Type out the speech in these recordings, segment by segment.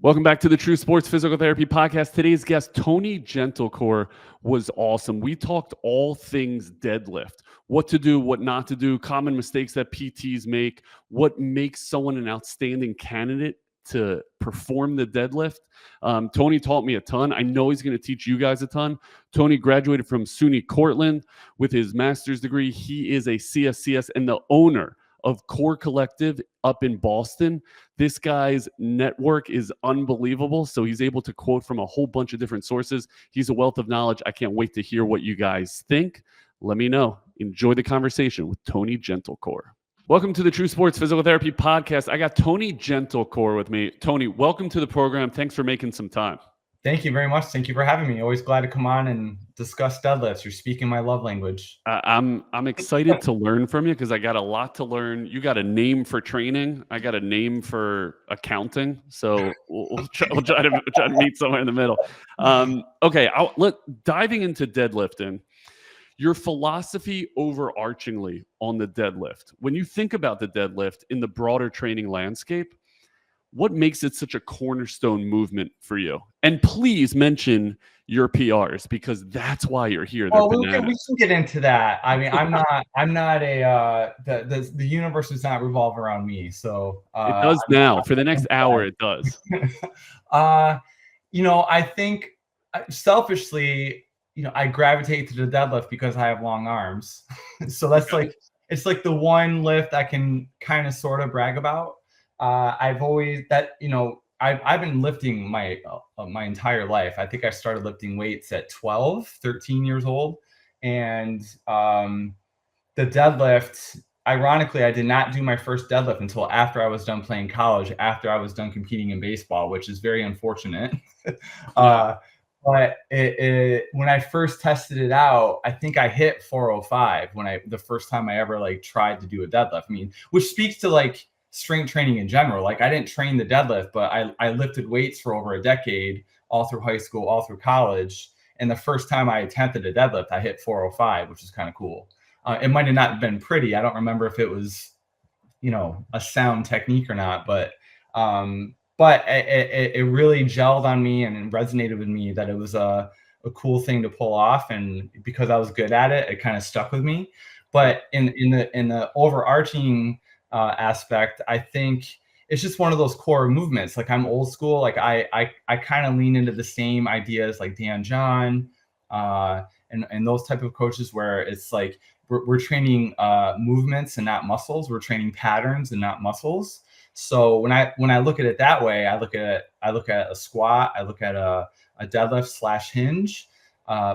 Welcome back to the True Sports Physical Therapy Podcast. Today's guest, Tony Gentilcore, was awesome. We talked all things deadlift, what to do, what not to do, common mistakes that PTs make, what makes someone an outstanding candidate to perform the deadlift. Tony taught me a ton. I know he's going to teach you guys a ton. Tony graduated from SUNY Cortland with his master's degree. He is a CSCS and the owner of Core Collective up in Boston. This guy's network is unbelievable. So he's able to quote from a whole bunch of different sources. He's a wealth of knowledge. I can't wait to hear what you guys think. Let me know. Enjoy the conversation with Tony Gentilcore. Welcome to the True Sports Physical Therapy Podcast. I got Tony Gentilcore with me. Tony, welcome to the program. Thanks for making some time. Thank you very much. Thank you for having me. Always glad to come on and discuss deadlifts. You're speaking my love language. I'm excited to learn from you because I got a lot to learn. You got a name for training. I got a name for accounting. So we'll try to meet somewhere in the middle. Okay, diving into deadlifting. Your philosophy overarchingly on the deadlift. When you think about the deadlift in the broader training landscape, what makes it such a cornerstone movement for you? And please mention your PRs because that's why you're here. Oh, we can get into that. I mean, I'm not the universe does not revolve around me. So it does now. For the next hour, it does. I think selfishly, I gravitate to the deadlift because I have long arms. So that's it's like the one lift I can kind of sort of brag about. I've always I've been lifting my entire life. I think I started lifting weights at 13 years old. And the deadlift, ironically, I did not do my first deadlift until after I was done playing college, after I was done competing in baseball, which is very unfortunate. But when I first tested it out, I think I hit 405 the first time I ever tried to do a deadlift. I mean, which speaks to strength training in general. I didn't train the deadlift, but I lifted weights for over a decade, all through high school, all through college. And the first time I attempted a deadlift, I hit 405, which is kind of cool. It might have not been pretty. I don't remember if it was, a sound technique or not, but it really gelled on me and resonated with me that it was a cool thing to pull off. And because I was good at it, it kind of stuck with me. But in the overarching aspect, I think it's just one of those core movements. I'm old school. I kind of lean into the same ideas like Dan John and those type of coaches where it's we're training movements and not muscles. We're training patterns and not muscles. So when I look at it that way, I look at a squat, I look at a deadlift / hinge,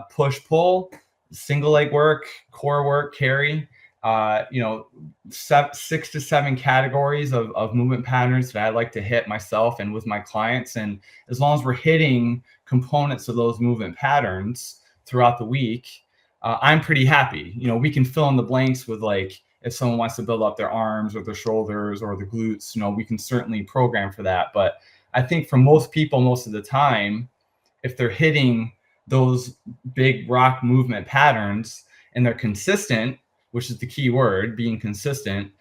push pull, single leg work, core work, carry. 6 to 7 categories of movement patterns that I like to hit myself and with my clients. And as long as we're hitting components of those movement patterns throughout the week, I'm pretty happy. We can fill in the blanks with if someone wants to build up their arms or their shoulders or the glutes, we can certainly program for that. But I think for most people, most of the time, if they're hitting those big rock movement patterns and they're consistent, which is the key word, being consistent,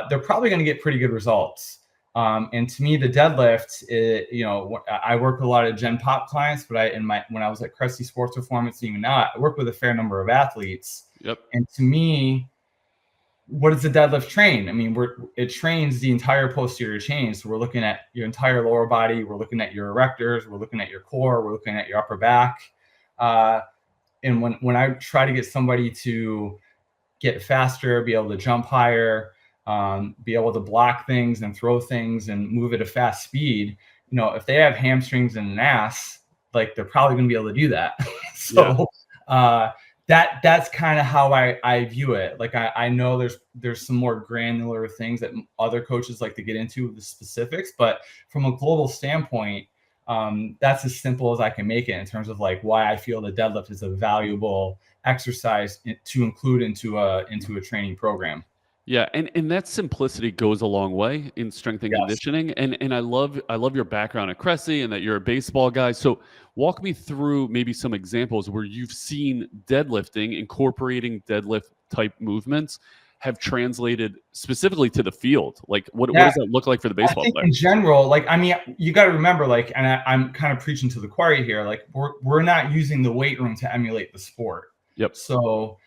they're probably going to get pretty good results. And to me, the deadlift, I work with a lot of Gen Pop clients, but when I was at Cressey Sports Performance, even now, I work with a fair number of athletes. Yep. And to me, what does the deadlift train? I mean, it trains the entire posterior chain. So we're looking at your entire lower body. We're looking at your erectors. We're looking at your core. We're looking at your upper back. And when I try to get somebody to get faster, be able to jump higher, be able to block things and throw things and move at a fast speed, if they have hamstrings and an ass, they're probably going to be able to do that. So that's kind of how I view it. I know there's some more granular things that other coaches like to get into with the specifics, but from a global standpoint, that's as simple as I can make it in terms of why I feel the deadlift is a valuable exercise to include into a training program. Yeah, and that simplicity goes a long way in strength and conditioning. And I love your background at Cressey and that you're a baseball guy. So walk me through maybe some examples where you've seen deadlifting incorporating deadlift type movements have translated specifically to the field? Like what does that look like for the baseball player? In general, like, I mean, you got to remember, like, and I'm kind of preaching to the choir here, like we're not using the weight room to emulate the sport. Yep. So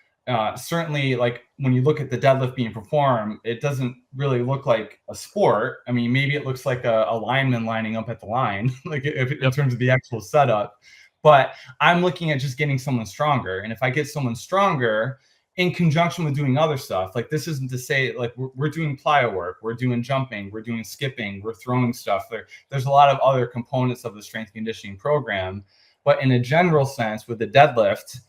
certainly, like when you look at the deadlift being performed, it doesn't really look like a sport. I mean, maybe it looks like a lineman lining up at the line, like in terms of the actual setup. But I'm looking at just getting someone stronger. And if I get someone stronger in conjunction with doing other stuff, like this isn't to say like we're doing plyo work, we're doing jumping, we're doing skipping, we're throwing stuff. There's a lot of other components of the strength conditioning program. But in a general sense, with the deadlift,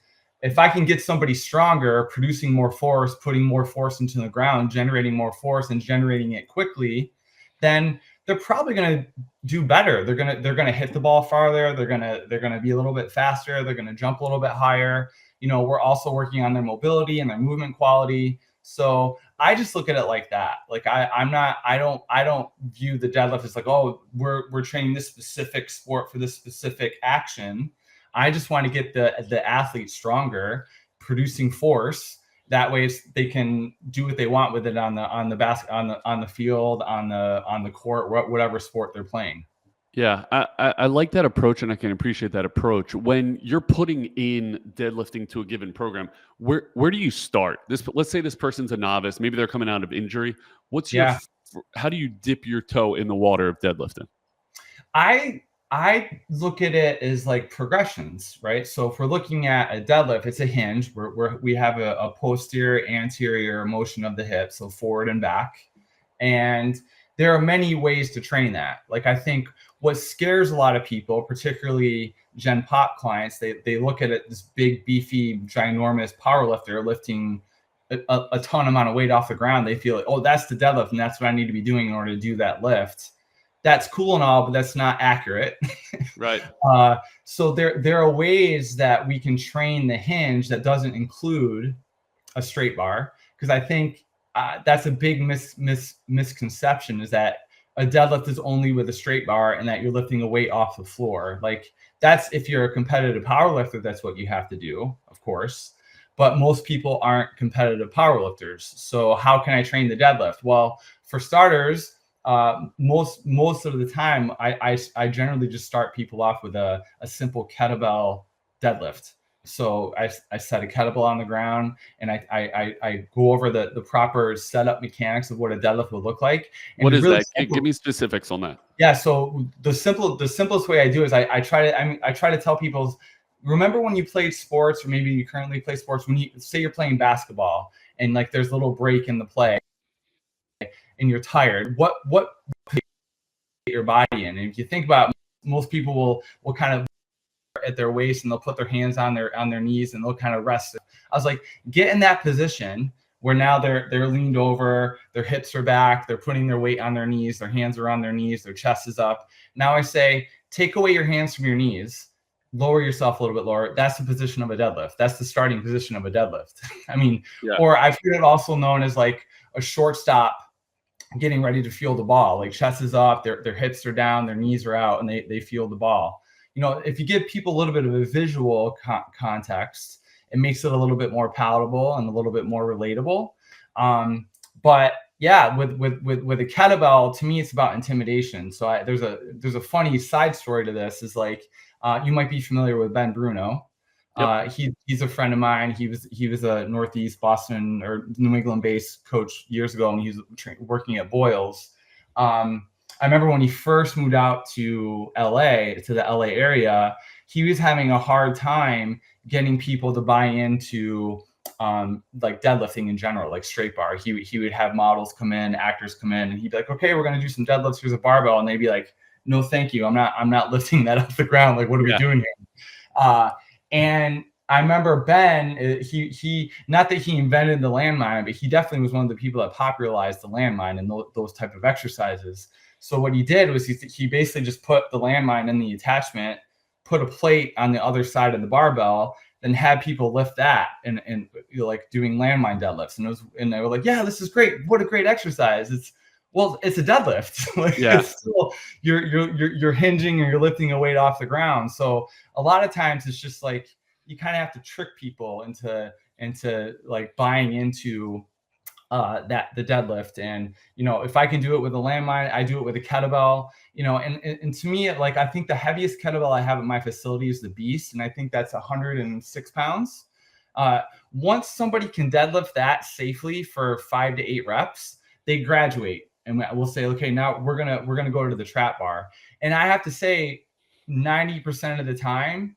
if I can get somebody stronger, producing more force, putting more force into the ground, generating more force and generating it quickly, then they're probably going to do better. They're going to hit the ball farther. They're going to be a little bit faster. They're going to jump a little bit higher. You know, we're also working on their mobility and their movement quality. So I just look at it like that. Like I don't view the deadlift as like, oh, we're training this specific sport for this specific action. I just want to get the athlete stronger, producing force. That way they can do what they want with it on the field, on the court, whatever sport they're playing. Yeah, I like that approach, and I can appreciate that approach. When you're putting in deadlifting to a given program, where do you start? Let's say this person's a novice, maybe they're coming out of injury. How do you dip your toe in the water of deadlifting? I look at it as like progressions, right? So if we're looking at a deadlift, it's a hinge where we have a posterior, anterior motion of the hip, so forward and back. And there are many ways to train that. Like I think what scares a lot of people, particularly Gen Pop clients, they look at it, this big, beefy, ginormous power lifter lifting a ton amount of weight off the ground. They feel like, oh, that's the deadlift, and that's what I need to be doing in order to do that lift. That's cool and all, but that's not accurate. Right. So there are ways that we can train the hinge that doesn't include a straight bar, because I think that's a big misconception, is that a deadlift is only with a straight bar and that you're lifting a weight off the floor. Like that's, if you're a competitive power lifter, that's what you have to do, of course. But most people aren't competitive power lifters. So how can I train the deadlift? Well, for starters, most of the time, I generally just start people off with a simple kettlebell deadlift. So I set a kettlebell on the ground, and I go over the proper setup mechanics of what a deadlift would look like. And what is really that? Give me specifics on that. Yeah. So the simplest way I do is I try to tell people, remember when you played sports, or maybe you currently play sports, when you say you're playing basketball and like there's a little break in the play and you're tired, what your body in? And if you think about it, most people will kind of at their waist, and they'll put their hands on their knees, and they'll kind of rest. I was like, get in that position where now they're leaned over, their hips are back, they're putting their weight on their knees, their hands are on their knees, their chest is up. Now I say, take away your hands from your knees, lower yourself a little bit lower. That's the position of a deadlift. That's the starting position of a deadlift. I mean, or I've heard it also known as like a shortstop getting ready to field the ball. Like chest is up, their hips are down, their knees are out, and they field the ball. You know, if you give people a little bit of a visual context, it makes it a little bit more palatable and a little bit more relatable. But yeah, with a kettlebell, to me, it's about intimidation. So there's a funny side story to this. Is like, you might be familiar with Ben Bruno. Yep. He's a friend of mine. He was a Northeast Boston or New England based coach years ago, and he was working at Boyles. I remember when he first moved out to the LA area, he was having a hard time getting people to buy into like deadlifting in general, like straight bar. He would have models come in, actors come in, and he'd be like, okay, we're gonna do some deadlifts. Here's a barbell, and they'd be like, no, thank you. I'm not lifting that off the ground. Like, what are we doing here? And I remember Ben, he not that he invented the landmine, but he definitely was one of the people that popularized the landmine and those type of exercises. So what he did was he basically just put the landmine in the attachment, put a plate on the other side of the barbell, then had people lift that and you know, like doing landmine deadlifts. And they were like, yeah, this is great. What a great exercise. It's a deadlift. Like, it's still, you're hinging and you're lifting a weight off the ground. So a lot of times it's just like, you kind of have to trick people into like buying into that the deadlift. And, if I can do it with a landmine, I do it with a kettlebell, and to me, like, I think the heaviest kettlebell I have at my facility is the Beast. And I think that's 106 pounds. Once somebody can deadlift that safely for 5 to 8 reps, they graduate, and we'll say, okay, now we're going to go to the trap bar. And I have to say 90% of the time,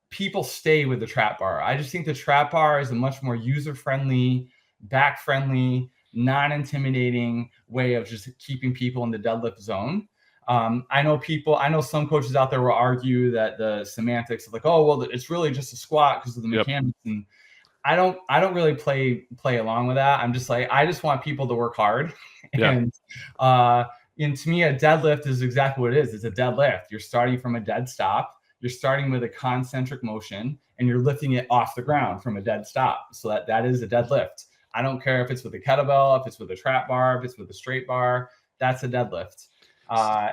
people stay with the trap bar. I just think the trap bar is a much more user-friendly, back-friendly, non-intimidating way of just keeping people in the deadlift zone. I know some coaches out there will argue that the semantics of like, oh, well, it's really just a squat because of the mechanics. And I don't really play along with that. I'm just like, I just want people to work hard. And to me, a deadlift is exactly what it is. It's a deadlift. You're starting from a dead stop. You're starting with a concentric motion, and you're lifting it off the ground from a dead stop. So that is a deadlift. I don't care if it's with a kettlebell, if it's with a trap bar, if it's with a straight bar, that's a deadlift.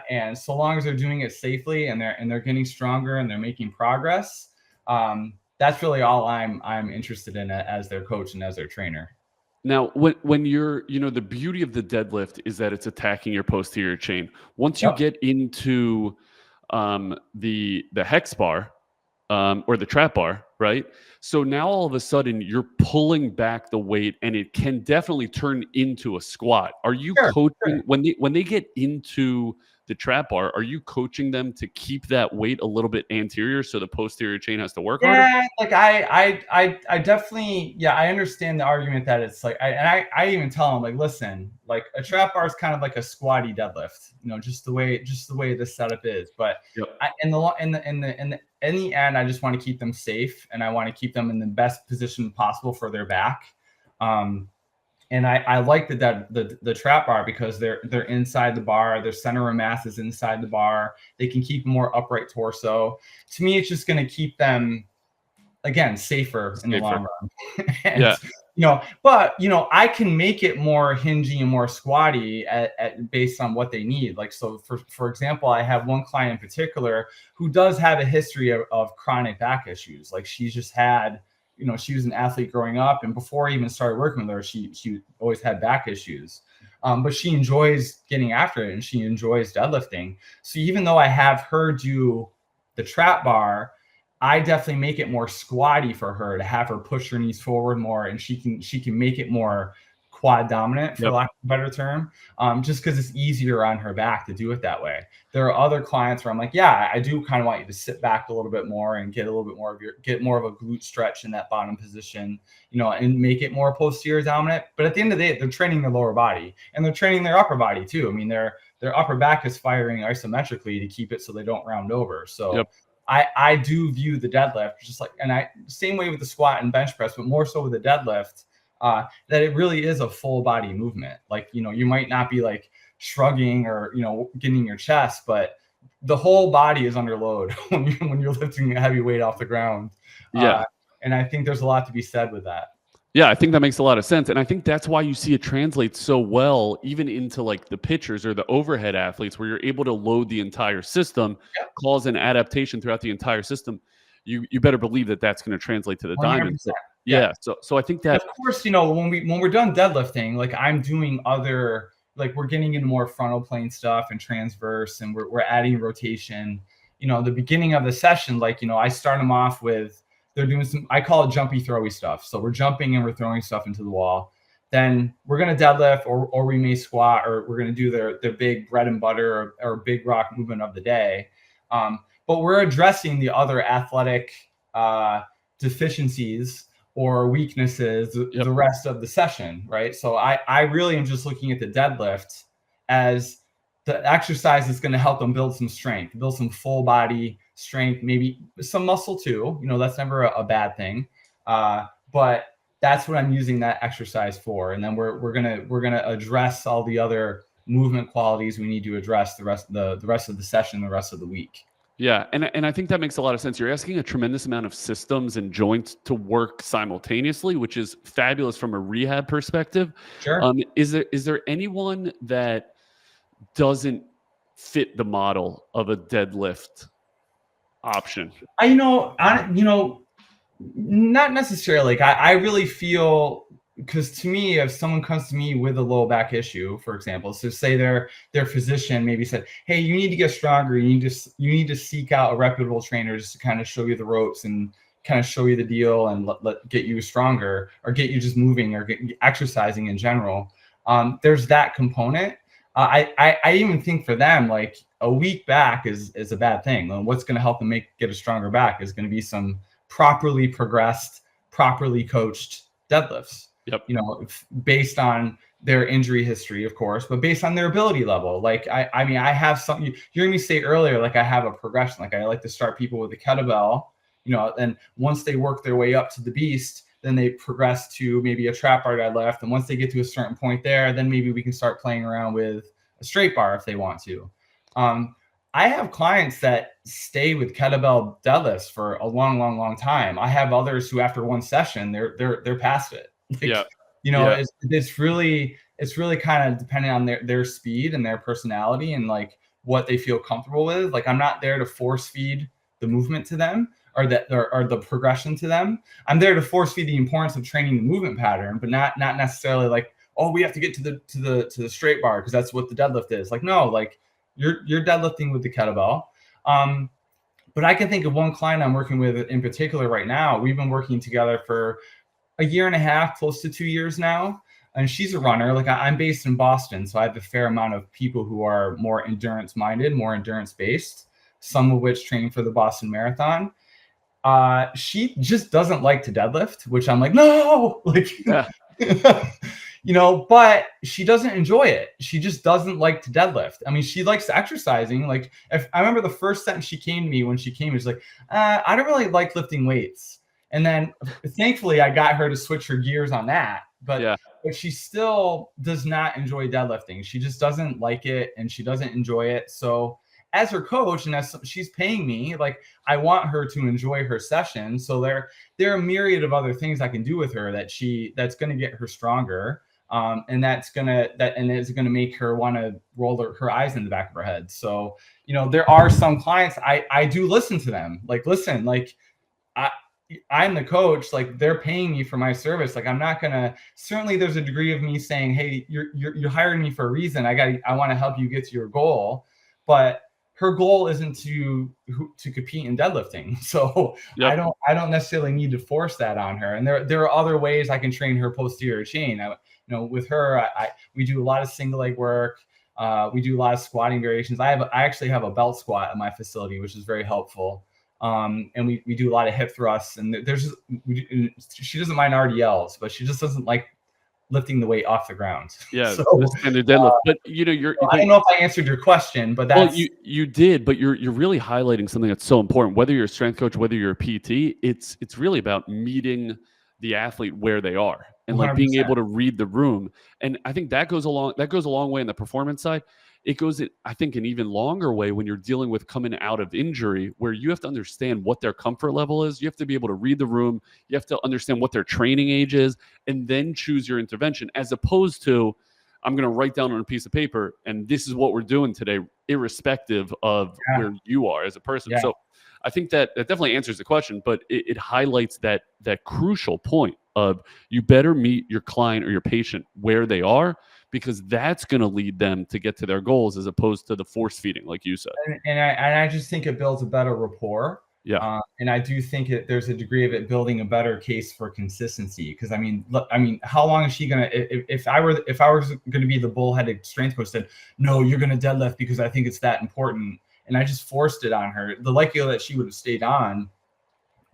And so long as they're doing it safely and they're getting stronger and they're making progress, that's really all I'm interested in as their coach and as their trainer. Now, when you're, the beauty of the deadlift is that it's attacking your posterior chain. Once you get into the hex bar or the trap bar, right? So now all of a sudden you're pulling back the weight, and it can definitely turn into a squat. Are you coaching when they get into the trap bar? Are you coaching them to keep that weight a little bit anterior so the posterior chain has to work harder? Yeah, like I definitely, I understand the argument that it's like, I even tell them, like, listen, like a trap bar is kind of like a squatty deadlift, just the way the setup is. But in the end, I just want to keep them safe, and I want to keep them in the best position possible for their back. And I like the trap bar because they're inside the bar. Their center of mass is inside the bar. They can keep a more upright torso. To me, it's just going to keep them, again, safer in the long run. And, but I can make it more hingy and more squatty based on what they need. Like, so for example, I have one client in particular who does have a history of chronic back issues. Like, she's just had, she was an athlete growing up, and before I even started working with her, she always had back issues. But she enjoys getting after it, and she enjoys deadlifting. So even though I have her do the trap bar, I definitely make it more squatty for her, to have her push her knees forward more, and she can make it more quad dominant, for lack of a better term, just because it's easier on her back to do it that way. There are other clients where I'm like, I do kind of want you to sit back a little bit more and get a little bit more of a glute stretch in that bottom position, and make it more posterior dominant. But at the end of the day, they're training their lower body, and they're training their upper body too. I mean, their upper back is firing isometrically to keep it so they don't round over. So I do view the deadlift just like, and same way with the squat and bench press, but more so with the deadlift, that it really is a full body movement. Like, you might not be like shrugging or, getting your chest, but the whole body is under load when you're lifting a heavy weight off the ground. And I think there's a lot to be said with that. Yeah, I think that makes a lot of sense. And I think that's why you see it translate so well, even into like the pitchers or the overhead athletes, where you're able to load the entire system, cause an adaptation throughout the entire system. You better believe that that's going to translate to the diamond. So I think that, of course, when we're done deadlifting, like, I'm doing other, like, we're getting into more frontal plane stuff and transverse, and we're adding rotation. The beginning of the session, like, I start them off with, they're doing some, I call it jumpy throwy stuff. So we're jumping and we're throwing stuff into the wall. Then we're going to deadlift, or we may squat, or we're going to do their big bread and butter or big rock movement of the day. But we're addressing the other athletic deficiencies or weaknesses the rest of the session, right? So I really am just looking at the deadlift as the exercise that's going to help them build some strength, build some full body strength, maybe some muscle too. That's never a bad thing. But that's what I'm using that exercise for. And then we're gonna address all the other movement qualities we need to address the rest of the session, the rest of the week. Yeah, and I think that makes a lot of sense. You're asking a tremendous amount of systems and joints to work simultaneously, which is fabulous from a rehab perspective. Sure. Is there anyone that doesn't fit the model of a deadlift option? Not necessarily. Like, I really feel because to me, if someone comes to me with a low back issue, for example, so say their physician maybe said, hey, you need to get stronger, you need to seek out a reputable trainer just to kind of show you the ropes and kind of show you the deal and get you stronger or get you just moving or get exercising in general. There's that component. I even think for them, like a weak back is a bad thing. And what's going to help them get a stronger back is going to be some properly progressed, properly coached deadlifts. Yep. You know, based on their injury history, of course, but based on their ability level. Like I mean, I have something you heard me say earlier, like I have a progression. Like I like to start people with a kettlebell, you know, and once they work their way up to the beast, then they progress to maybe a trap bar deadlift. And once they get to a certain point there, then maybe we can start playing around with a straight bar if they want to. I have clients that stay with kettlebell deadlifts for a long time. I have others who after one session, they're past it. Like, yeah. You know, yeah. It's really kind of dependent on their speed and their personality and like what they feel comfortable with. Like I'm not there to force feed the movement to them or the progression to them. I'm there to force feed the importance of training the movement pattern, but not necessarily like, oh, we have to get to the straight bar because that's what the deadlift is. Like, no, like you're deadlifting with the kettlebell. But I can think of one client I'm working with in particular right now. We've been working together for a year and a half, close to 2 years now. And she's a runner. Like I'm based in Boston, so I have a fair amount of people who are more endurance minded, more endurance based, some of which train for the Boston Marathon. She just doesn't like to deadlift, which I'm like, no, like, yeah. You know, but she doesn't enjoy it. She just doesn't like to deadlift. I mean, she likes exercising. Like if I remember the first sentence she came to me when she came, she's like, I don't really like lifting weights. And then thankfully I got her to switch her gears on that, but she still does not enjoy deadlifting. She just doesn't like it and she doesn't enjoy it. So as her coach and as she's paying me, like I want her to enjoy her session. So there are a myriad of other things I can do with her that's going to get her stronger. And it's going to make her want to roll her eyes in the back of her head. So, you know, there are some clients I do listen to them. Like, listen, like I'm the coach, like they're paying me for my service. Like I'm not gonna, certainly there's a degree of me saying, hey, you're hiring me for a reason. I want to help you get to your goal. But her goal isn't to compete in deadlifting. So I don't necessarily need to force that on her. And there are other ways I can train her posterior chain. You know, with her, we do a lot of single leg work. We do a lot of squatting variations. I actually have a belt squat at my facility, which is very helpful. And we do a lot of hip thrusts, and she doesn't mind RDLs, but she just doesn't like lifting the weight off the ground. Yeah, so, and the deadlift. But you know, I don't know if I answered your question, but that's you did. But you're really highlighting something that's so important. Whether you're a strength coach, whether you're a PT, it's really about meeting the athlete where they are and like 100%. Being able to read the room. And I think that goes a long way in the performance side. It goes, I think, an even longer way when you're dealing with coming out of injury, where you have to understand what their comfort level is. You have to be able to read the room. You have to understand what their training age is, and then choose your intervention, as opposed to, I'm going to write down on a piece of paper, and this is what we're doing today, irrespective of where you are as a person. So I think that definitely answers the question, but it highlights that crucial point of you better meet your client or your patient where they are, because that's going to lead them to get to their goals as opposed to the force feeding, like you said. And I just think it builds a better rapport. Yeah. And I do think there's a degree of it building a better case for consistency. Because I mean, how long is she gonna? If I was going to be the bullheaded strength coach, said, no, you're going to deadlift because I think it's that important, and I just forced it on her, the likelihood that she would have stayed on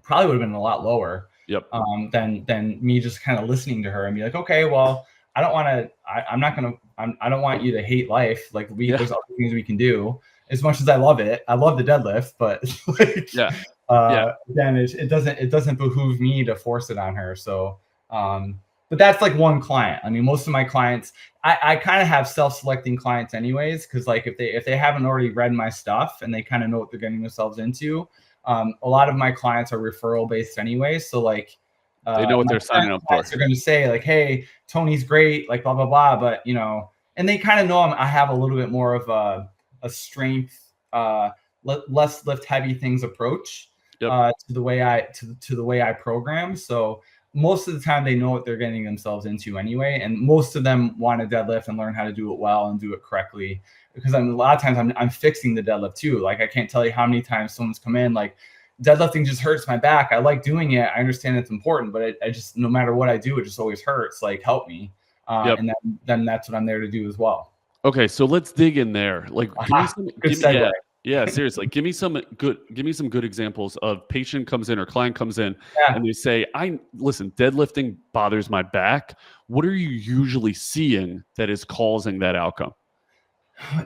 probably would have been a lot lower. Yep. Than me just kind of listening to her and be like, okay, well, I don't want you to hate life. Like there's other things we can do. As much as I love it, I love the deadlift, but like, then it doesn't behoove me to force it on her. So, but that's like one client. I mean, most of my clients, I kind of have self-selecting clients anyways, because like if they haven't already read my stuff and they kind of know what they're getting themselves into, a lot of my clients are referral based anyway. So like, they know what they're signing up for. They're going to say like, hey, Tony's great, like blah, blah, blah. But, you know, and they kind of know I have a little bit more of a strength, less lift heavy things approach to the way I program. So most of the time they know what they're getting themselves into anyway. And most of them want to deadlift and learn how to do it well and do it correctly. Because a lot of times I'm fixing the deadlift too. Like I can't tell you how many times someone's come in like, deadlifting just hurts my back. I like doing it. I understand it's important, but I just, no matter what I do, it just always hurts. Like help me. And then that's what I'm there to do as well. Okay, so let's dig in there. Like, yeah, seriously. Give me some good examples of patient comes in or client comes in and they say, listen, deadlifting bothers my back. What are you usually seeing that is causing that outcome?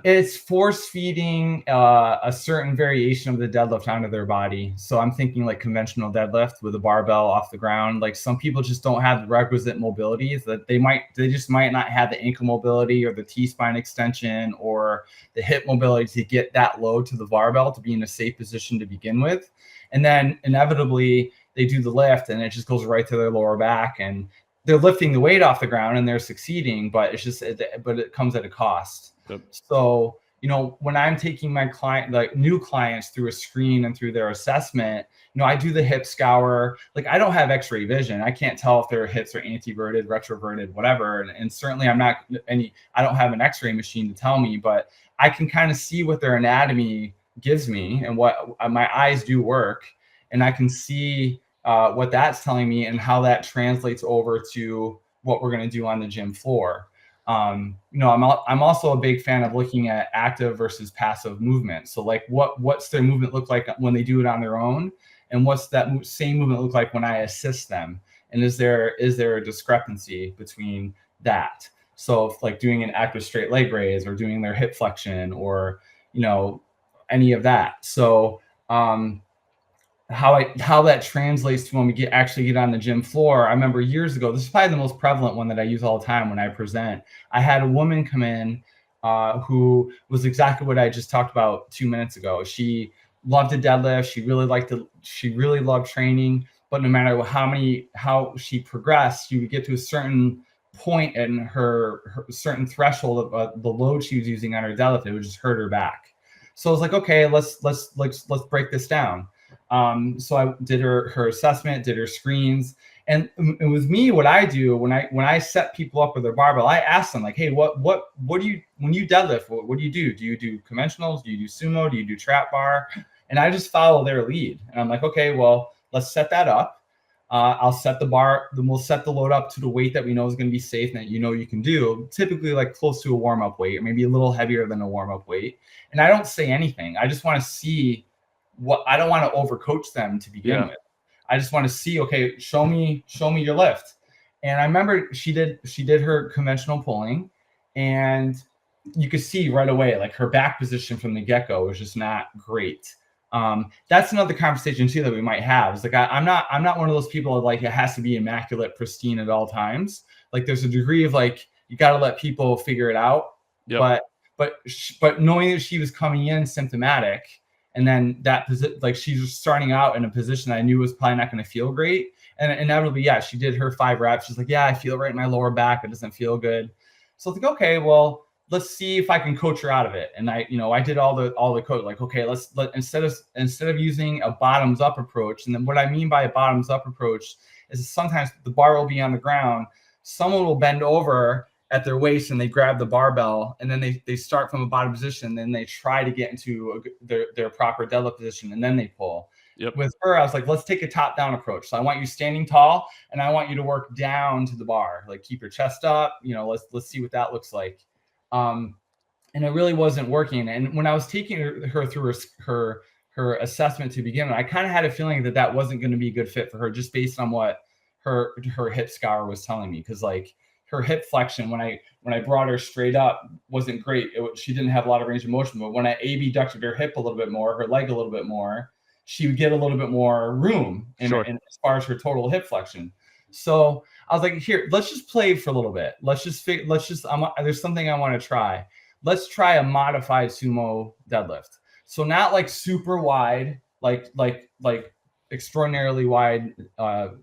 It's force feeding a certain variation of the deadlift onto their body. So I'm thinking like conventional deadlift with a barbell off the ground. Like some people just don't have the requisite mobility that they just might not have the ankle mobility or the T-spine extension or the hip mobility to get that low to the barbell to be in a safe position to begin with. And then inevitably they do the lift and it just goes right to their lower back and they're lifting the weight off the ground and they're succeeding, but it comes at a cost. Yep. So, when I'm taking my new clients through a screen and through their assessment, I do the hip scour. Like I don't have x-ray vision. I can't tell if their hips are anteverted, retroverted, whatever. And certainly I don't have an x-ray machine to tell me, but I can kind of see what their anatomy gives me and what my eyes do work. And I can see what that's telling me and how that translates over to what we're going to do on the gym floor. I'm also a big fan of looking at active versus passive movement. So like what's their movement look like when they do it on their own? And what's that same movement look like when I assist them? And is there a discrepancy between that? So if like doing an active straight leg raise or doing their hip flexion or, any of that. So, how that translates to when we actually get on the gym floor. I remember years ago, this is probably the most prevalent one that I use all the time when I present. I had a woman come in who was exactly what I just talked about 2 minutes ago. She loved to deadlift. She really loved training, but no matter how she progressed, she would get to a certain point in her certain threshold of the load she was using on her deadlift. It would just hurt her back. So I was like, okay, let's break this down. So I did her assessment, did her screens, and with me, what I do when I set people up with their barbell, I ask them like, hey, what do you, when you deadlift, what do you do? Do you do conventionals? Do you do sumo? Do you do trap bar? And I just follow their lead. And I'm like, okay, well, let's set that up. I'll set the bar, then we'll set the load up to the weight that we know is going to be safe and that you can do, typically like close to a warm-up weight, or maybe a little heavier than a warm-up weight. And I don't say anything. I just want to see I don't want to overcoach them to begin with. I just want to see, okay, show me your lift. And I remember she did her conventional pulling, and you could see right away, like her back position from the get-go was just not great. That's another conversation too that we might have. It's like I'm not one of those people that like it has to be immaculate, pristine at all times. Like there's a degree of like you got to let people figure it out. Yep. But knowing that she was coming in symptomatic, and then that like she was starting out in a position that I knew was probably not going to feel great, and inevitably, she did her 5 reps. She's like, I feel right in my lower back. It doesn't feel good. So I was like, okay, well, let's see if I can coach her out of it. And I did all the coach, like, okay, let's instead of using a bottoms up approach. And then what I mean by a bottoms up approach is sometimes the bar will be on the ground. Someone will bend over at their waist and they grab the barbell, and then they start from a bottom position. Then they try to get into their proper deadlift position, and then they pull. Yep. With her, I was like, let's take a top down approach. So I want you standing tall, and I want you to work down to the bar, like keep your chest up, let's see what that looks like. And it really wasn't working. And when I was taking her through her assessment to begin with, I kind of had a feeling that wasn't going to be a good fit for her, just based on what her hip scour was telling me. Cause like her hip flexion, when I brought her straight up, wasn't great. She didn't have a lot of range of motion, but when I abducted her hip a little bit more, her leg a little bit more, she would get a little bit more room in as far as her total hip flexion. So I was like, here, let's just play for a little bit. There's something I want to try. Let's try a modified sumo deadlift. So not like super wide, like extraordinarily wide,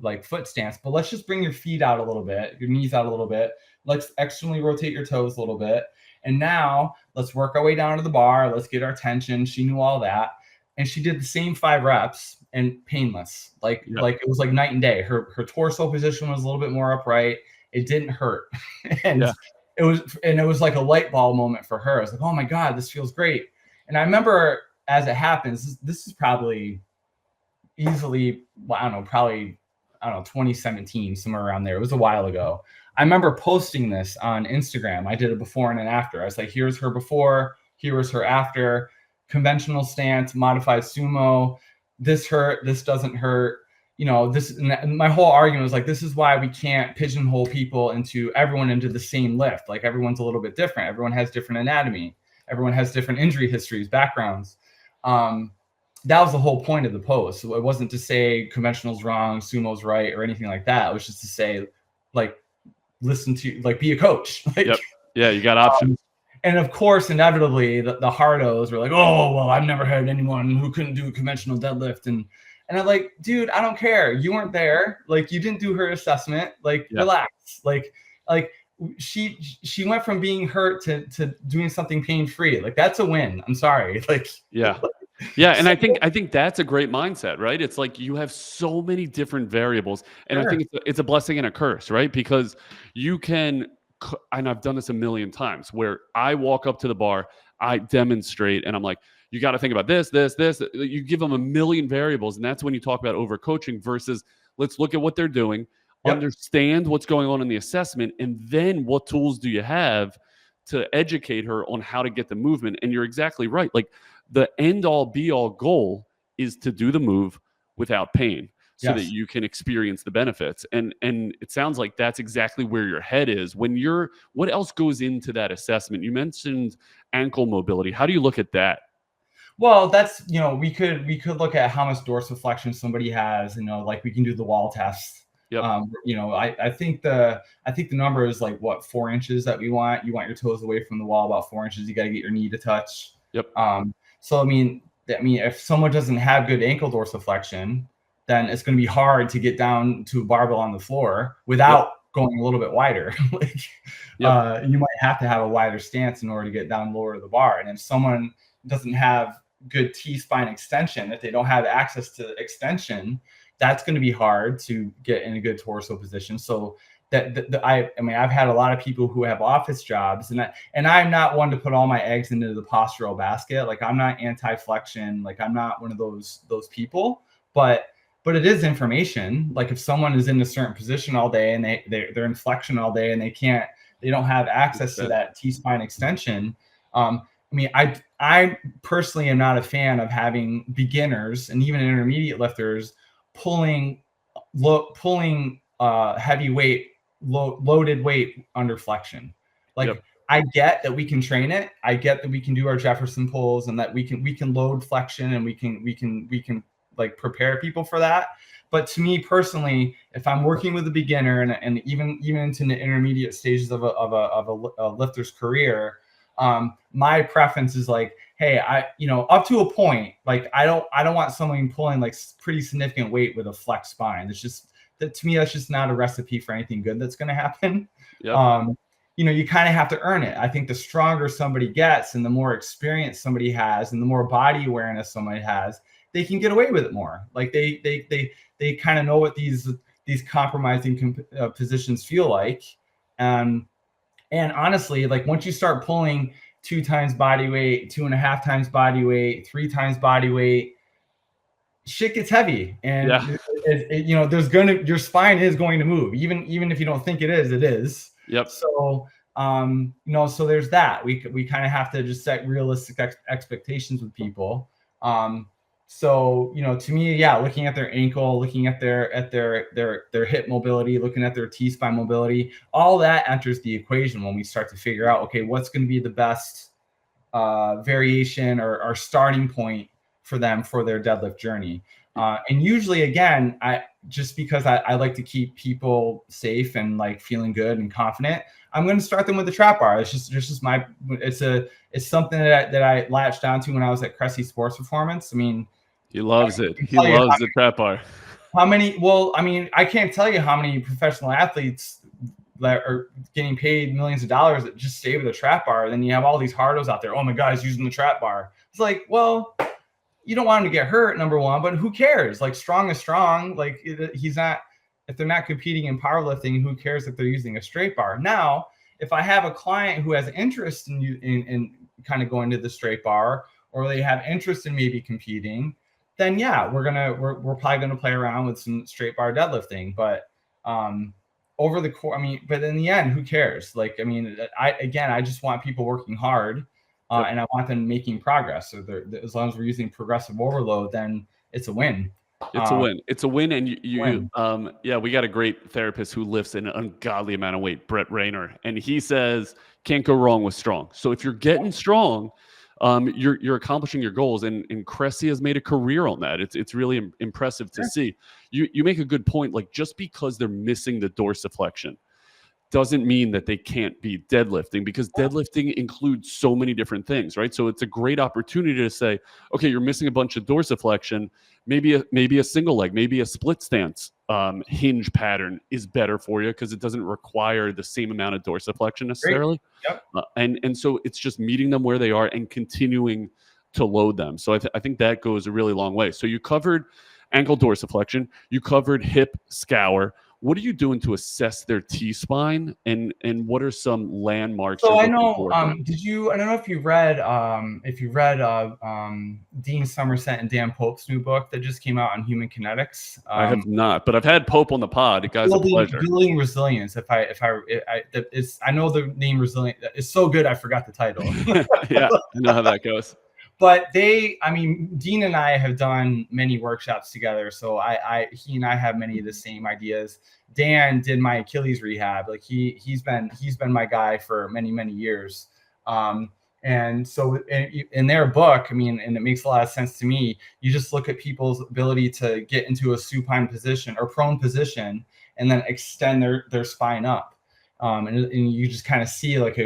like foot stance, but let's just bring your feet out a little bit, your knees out a little bit. Let's externally rotate your toes a little bit. And now let's work our way down to the bar. Let's get our tension. She knew all that. and she did the same 5 reps and painless. Like it was like night and day. Her torso position was a little bit more upright. It didn't hurt. And it was like a light bulb moment for her. I was like, oh my God, this feels great. And I remember, as it happens, this is probably easily, well, I don't know, 2017, somewhere around there. It was a while ago. I remember posting this on Instagram. I did a before and an after. I was like, here's her before, here was her after, conventional stance, modified sumo. This hurt, this doesn't hurt. You know, my whole argument was like, this is why we can't pigeonhole people everyone into the same lift. Like, everyone's a little bit different. Everyone has different anatomy. Everyone has different injury histories, backgrounds. That was the whole point of the post. So it wasn't to say conventional's wrong, sumo's right, or anything like that. It was just to say, like, listen to, like, be a coach. Like, yeah, you got options. And of course, inevitably, the hardos were like, oh, well, I've never had anyone who couldn't do a conventional deadlift. And I'm like, dude, I don't care. You weren't there. Like, you didn't do her assessment. Like, relax. Like she went from being hurt to doing something pain-free. Like, that's a win. I'm sorry. Like, yeah, and I think that's a great mindset, right? It's like you have so many different variables, and I think it's a blessing and a curse, right? Because you can, and I've done this a million times, where I walk up to the bar, I demonstrate, and I'm like, you got to think about this. You give them a million variables, and that's when you talk about overcoaching versus let's look at what they're doing, understand what's going on in the assessment, and then what tools do you have to educate her on how to get the movement. And you're exactly right. Like, the end-all be-all goal is to do the move without pain so that you can experience the benefits. And it sounds like that's exactly where your head is. What else goes into that assessment? You mentioned ankle mobility. How do you look at that? Well, that's, we could look at how much dorsiflexion somebody has, like, we can do the wall test. I think the number is like, what, 4 inches that we want. You want your toes away from the wall about 4 inches. You got to get your knee to touch. So, I mean, if someone doesn't have good ankle dorsiflexion, then it's going to be hard to get down to a barbell on the floor without going a little bit wider. You might have to have a wider stance in order to get down lower to the bar. And if someone doesn't have good T-spine extension, if they don't have access to extension, that's going to be hard to get in a good torso position. So I've had a lot of people who have office jobs, and I'm not one to put all my eggs into the postural basket. Like, I'm not anti-flexion. Like, I'm not one of those people, but it is information. Like, if someone is in a certain position all day and they're in flexion all day and they don't have access to that T-spine extension. I personally am not a fan of having beginners and even intermediate lifters pulling heavy weight, loaded weight under flexion. Like, I get that we can train it. I get that we can do our Jefferson pulls and that we can load flexion and we can like prepare people for that. But to me personally, if I'm working with a beginner and even into the intermediate stages of a lifter's career, my preference is like, hey, up to a point, like, I don't want someone pulling like pretty significant weight with a flex spine. It's just that, to me, that's just not a recipe for anything good that's going to happen. You kind of have to earn it. I think the stronger somebody gets and the more experience somebody has and the more body awareness somebody has, they can get away with it more. Like, they kind of know what these compromising positions feel like. And honestly, like, once you start pulling 2 times body weight, 2.5 times body weight, 3 times body weight, shit gets heavy. And your spine is going to move, even if you don't think it is, it is. So, so there's that. We kind of have to just set realistic expectations with people. So, to me, looking at their ankle, looking at their hip mobility, looking at their T-spine mobility, all that enters the equation when we start to figure out, okay, what's going to be the best variation or starting point for them for their deadlift journey. And usually, again, because I like to keep people safe and like feeling good and confident, I'm going to start them with the trap bar. It's just it's something that I latched onto when I was at Cressey Sports Performance. I mean, he loves it. He loves the trap bar. I can't tell you how many professional athletes that are getting paid millions of dollars that just stay with a trap bar. Then you have all these hardos out there. Oh my God, he's using the trap bar. It's like, well, you don't want him to get hurt, number one, but who cares? Like strong is strong. Like he's not, if they're not competing in powerlifting, who cares if they're using a straight bar? Now, if I have a client who has interest in kind of going to the straight bar, or they have interest in maybe competing, then yeah, we're probably gonna play around with some straight bar deadlifting. But over the course, I mean, but in the end, who cares? Like, I mean, I just want people working hard. And I want them making progress. So as long as we're using progressive overload, then it's a win. It's a win. It's a win. And yeah, we got a great therapist who lifts an ungodly amount of weight, Brett Rayner, and he says can't go wrong with strong. So if you're getting strong, you're accomplishing your goals. And Cressey has made a career on that. It's really impressive to see. You make a good point. Like just because they're missing the dorsiflexion doesn't mean that they can't be deadlifting, because deadlifting includes so many different things, right? So it's a great opportunity to say, okay, you're missing a bunch of dorsiflexion. Maybe a single leg, maybe a split stance hinge pattern is better for you because it doesn't require the same amount of dorsiflexion necessarily. Yep. And so it's just meeting them where they are and continuing to load them. So I think that goes a really long way. So you covered ankle dorsiflexion, you covered hip scour. What are you doing to assess their T-spine, and what are some landmarks? So I know, I don't know if you read Dean Somerset and Dan Pope's new book that just came out on human kinetics. I have not, but I've had Pope on the pod. The guy's a pleasure. Building resilience. I know the name resilient. It's so good I forgot the title. Yeah, I know how that goes. But Dean and I have done many workshops together. So he and I have many of the same ideas. Dan did my Achilles rehab. Like he's been my guy for many, many years. And so in their book, I mean, and it makes a lot of sense to me, you just look at people's ability to get into a supine position or prone position and then extend their spine up. And you just kind of see like,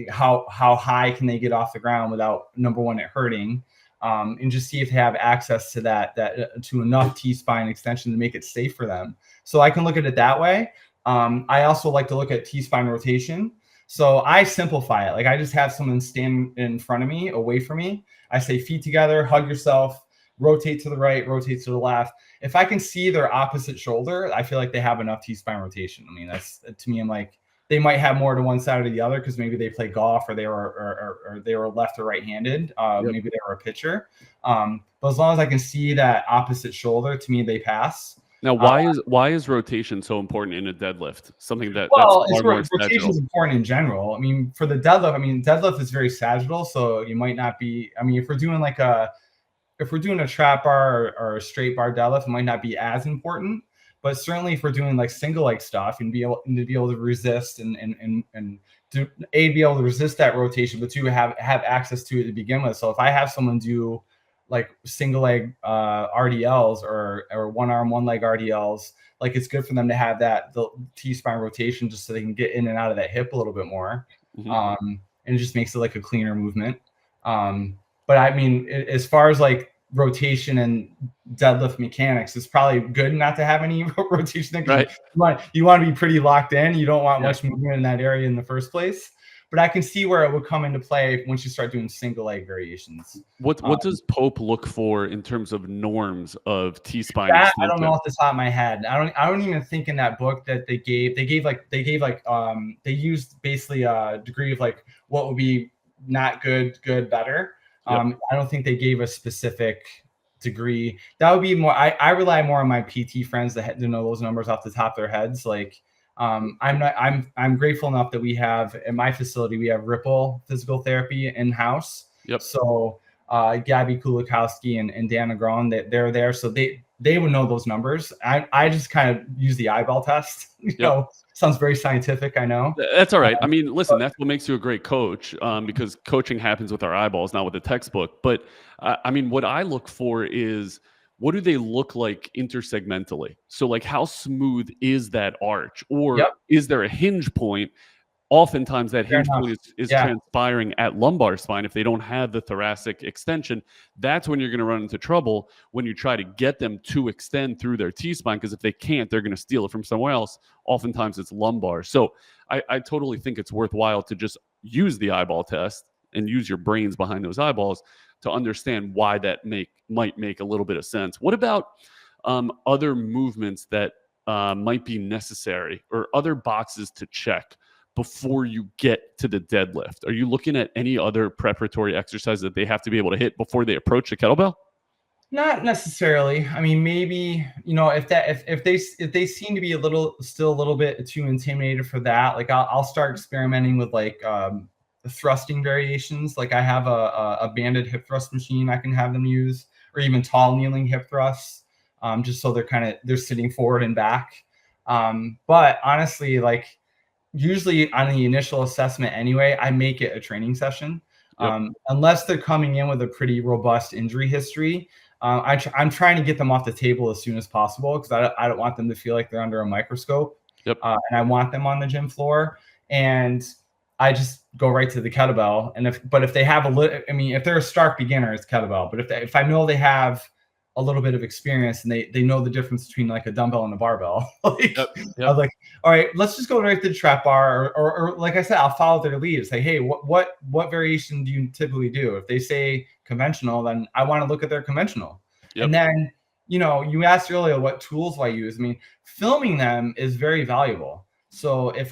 how high can they get off the ground without, number one, it hurting, and just see if they have access to that to enough T-spine extension to make it safe for them. So I can look at it that way. I also like to look at T-spine rotation. So I simplify it. Like I just have someone stand in front of me, away from me. I say feet together, hug yourself, rotate to the right, rotate to the left. If I can see their opposite shoulder, I feel like they have enough T-spine rotation. I mean, that's, to me, I'm like, they might have more to one side or the other because maybe they play golf or they were left or right-handed. Maybe they were a pitcher. But as long as I can see that opposite shoulder, to me, they pass. Now, why is rotation so important in a deadlift? Something that's rotation is important in general. I mean, for the deadlift, deadlift is very sagittal, so you might not be. I mean, if we're doing a trap bar or a straight bar deadlift, it might not be as important. But certainly, if we're doing like single leg stuff and be able to resist and to be able to resist that rotation, but to have access to it to begin with. So if I have someone do like single leg RDLs or one arm, one leg RDLs, like it's good for them to have the T-spine rotation just so they can get in and out of that hip a little bit more. Mm-hmm. And it just makes it like a cleaner movement. But I mean, as far as like rotation and deadlift mechanics, it's probably good not to have any rotation. Right. You want to be pretty locked in. You don't want much movement in that area in the first place. But I can see where it would come into play once you start doing single leg variations. What does Pope look for in terms of norms of T-spine? I don't know off the top of my head. I don't even think in that book that they used basically a degree of like what would be not good, better. I don't think they gave a specific degree. That would be more. I rely more on my PT friends that know those numbers off the top of their heads. Like, I'm grateful enough that we have at my facility, we have Ripple Physical Therapy in-house. Yep. So Gabby Kulikowski and Dan Agron, they're there. So they would know those numbers. I just kind of use the eyeball test. You know, sounds very scientific, I know. That's all right. I mean, listen, that's what makes you a great coach, because coaching happens with our eyeballs, not with the textbook. But I mean, what I look for is, what do they look like intersegmentally? So like, how smooth is that arch? Or is there a hinge point? Oftentimes that hinge point is transpiring at lumbar spine. If they don't have the thoracic extension, that's when you're going to run into trouble when you try to get them to extend through their T-spine, because if they can't, they're going to steal it from somewhere else. Oftentimes it's lumbar. So I totally think it's worthwhile to just use the eyeball test and use your brains behind those eyeballs to understand why that might make a little bit of sense. What about other movements that might be necessary or other boxes to check before you get to the deadlift? Are you looking at any other preparatory exercise that they have to be able to hit before they approach the kettlebell? Not necessarily. I mean, maybe, you know, if they seem to be still a little bit too intimidated for that, like I'll start experimenting with like thrusting variations. Like I have a banded hip thrust machine I can have them use, or even tall kneeling hip thrusts, just so they're sitting forward and back. But honestly, like usually on the initial assessment anyway, I make it a training session. Yep. Unless they're coming in with a pretty robust injury history. I'm trying to get them off the table as soon as possible because I don't want them to feel like they're under a microscope. Yep. And I want them on the gym floor, and I just go right to the kettlebell. And if they have if they're a stark beginner, it's kettlebell. But if I know they have a little bit of experience and they know the difference between like a dumbbell and a barbell, like, Yep. I was like, all right, let's just go right to the trap bar, or like I said, I'll follow their lead. Say, hey, what variation do you typically do? If they say conventional, then I want to look at their conventional. Yep. And then, you know, you asked earlier what tools do I use. I mean, filming them is very valuable. So if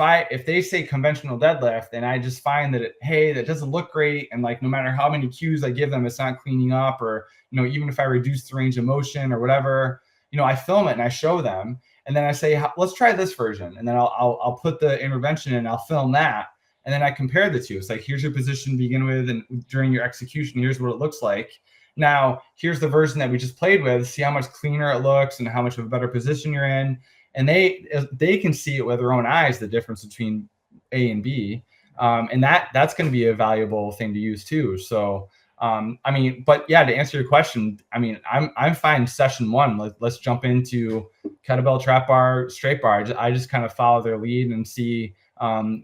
they say conventional deadlift and I just find that that doesn't look great, and like no matter how many cues I give them, it's not cleaning up, or you know, even if I reduce the range of motion or whatever, you know, I film it and I show them, and then I say, let's try this version, and then I'll put the intervention in, I'll film that, and then I compare the two. It's like, here's your position to begin with, and during your execution, here's what it looks like. Now, here's the version that we just played with. See how much cleaner it looks and how much of a better position you're in. And they can see it with their own eyes, the difference between A and B. And that's going to be a valuable thing to use too. So, I mean, but yeah, to answer your question, I mean, I'm fine session one. Let's jump into kettlebell, trap bar, straight bar. I just kind of follow their lead and see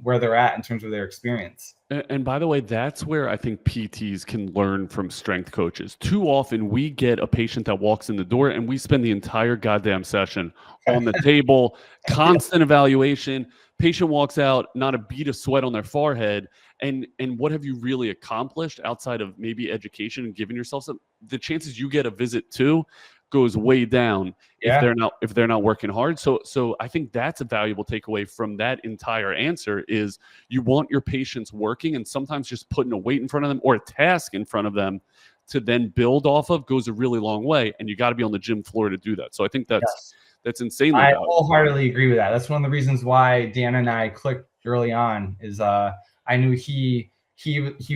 where they're at in terms of their experience. And by the way, that's where I think PTs can learn from strength coaches. Too often we get a patient that walks in the door and we spend the entire goddamn session on the table, constant evaluation. Patient walks out, not a bead of sweat on their forehead. And what have you really accomplished outside of maybe education and giving yourself some? The chances you get a visit to goes way down if they're not working hard. So I think that's a valuable takeaway from that entire answer is you want your patients working, and sometimes just putting a weight in front of them or a task in front of them to then build off of goes a really long way. And you got to be on the gym floor to do that. So I think that's insanely I valuable. wholeheartedly agree with that. That's one of the reasons why Dan and I clicked early on is I knew he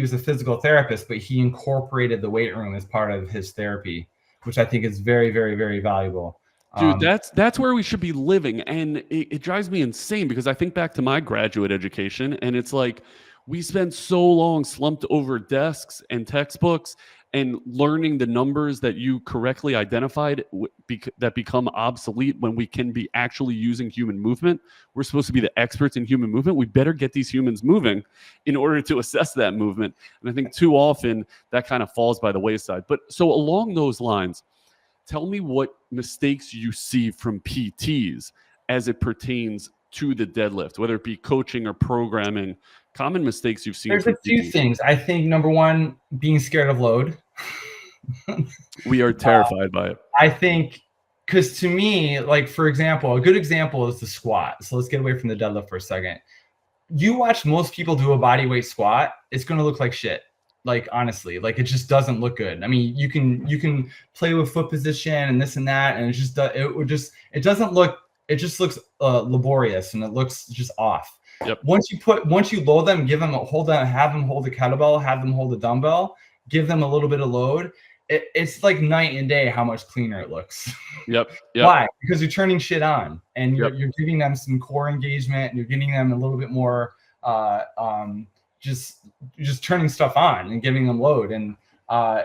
was a physical therapist, but he incorporated the weight room as part of his therapy, which I think is very, very, very valuable. Dude, that's where we should be living. And it drives me insane because I think back to my graduate education, and it's like we spent so long slumped over desks and textbooks and learning the numbers that you correctly identified that become obsolete when we can be actually using human movement. We're supposed to be the experts in human movement. We better get these humans moving in order to assess that movement. And I think too often that kind of falls by the wayside. But so along those lines, tell me what mistakes you see from PTs as it pertains to the deadlift, whether it be coaching or programming. Common mistakes you've seen. There's a few things. I think number one, being scared of load. We are terrified by it. I think because to me, like for example, a good example is the squat. So let's get away from the deadlift for a second. You watch most people do a body weight squat, it's going to look like shit. Like honestly, like it just doesn't look good. I mean, you can play with foot position and this and that, and it just looks laborious and it looks just off. Yep. Once you load them, have them hold a kettlebell, have them hold a dumbbell, give them a little bit of load. It's like night and day how much cleaner it looks. Yep. Why? Because you're turning shit on and you're giving them some core engagement and you're getting them a little bit more just turning stuff on and giving them load, and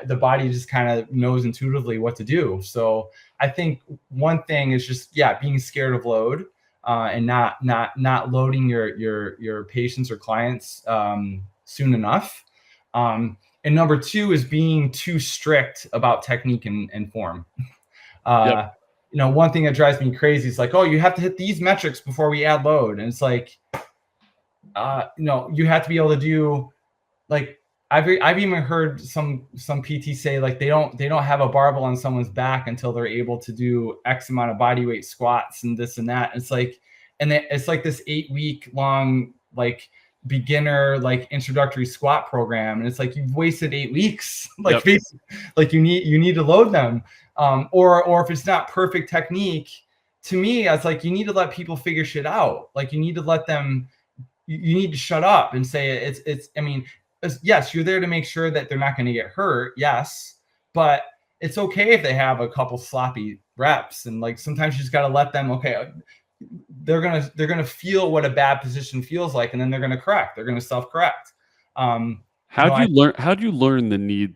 the body just kind of knows intuitively what to do. So I think one thing is just being scared of load and not loading your patients or clients soon enough. And number two is being too strict about technique and form. You know, one thing that drives me crazy is like, oh, you have to hit these metrics before we add load. And it's like, you know, you have to be able to do, like, I've even heard some PT say like they don't have a barbell on someone's back until they're able to do X amount of body weight squats and this and that. It's like, and it's like this 8-week long like beginner like introductory squat program, and it's like you've wasted 8 weeks. Like Yep. basically, like you need to load them, or if it's not perfect technique. To me, it's like you need to let people figure shit out. Like you need to let them. You need to shut up and say it's. I mean, yes, you're there to make sure that they're not going to get hurt. Yes, but it's okay if they have a couple sloppy reps, and like sometimes you just got to let them. Okay, they're gonna feel what a bad position feels like, and then they're gonna correct. They're gonna self-correct. How do you learn the need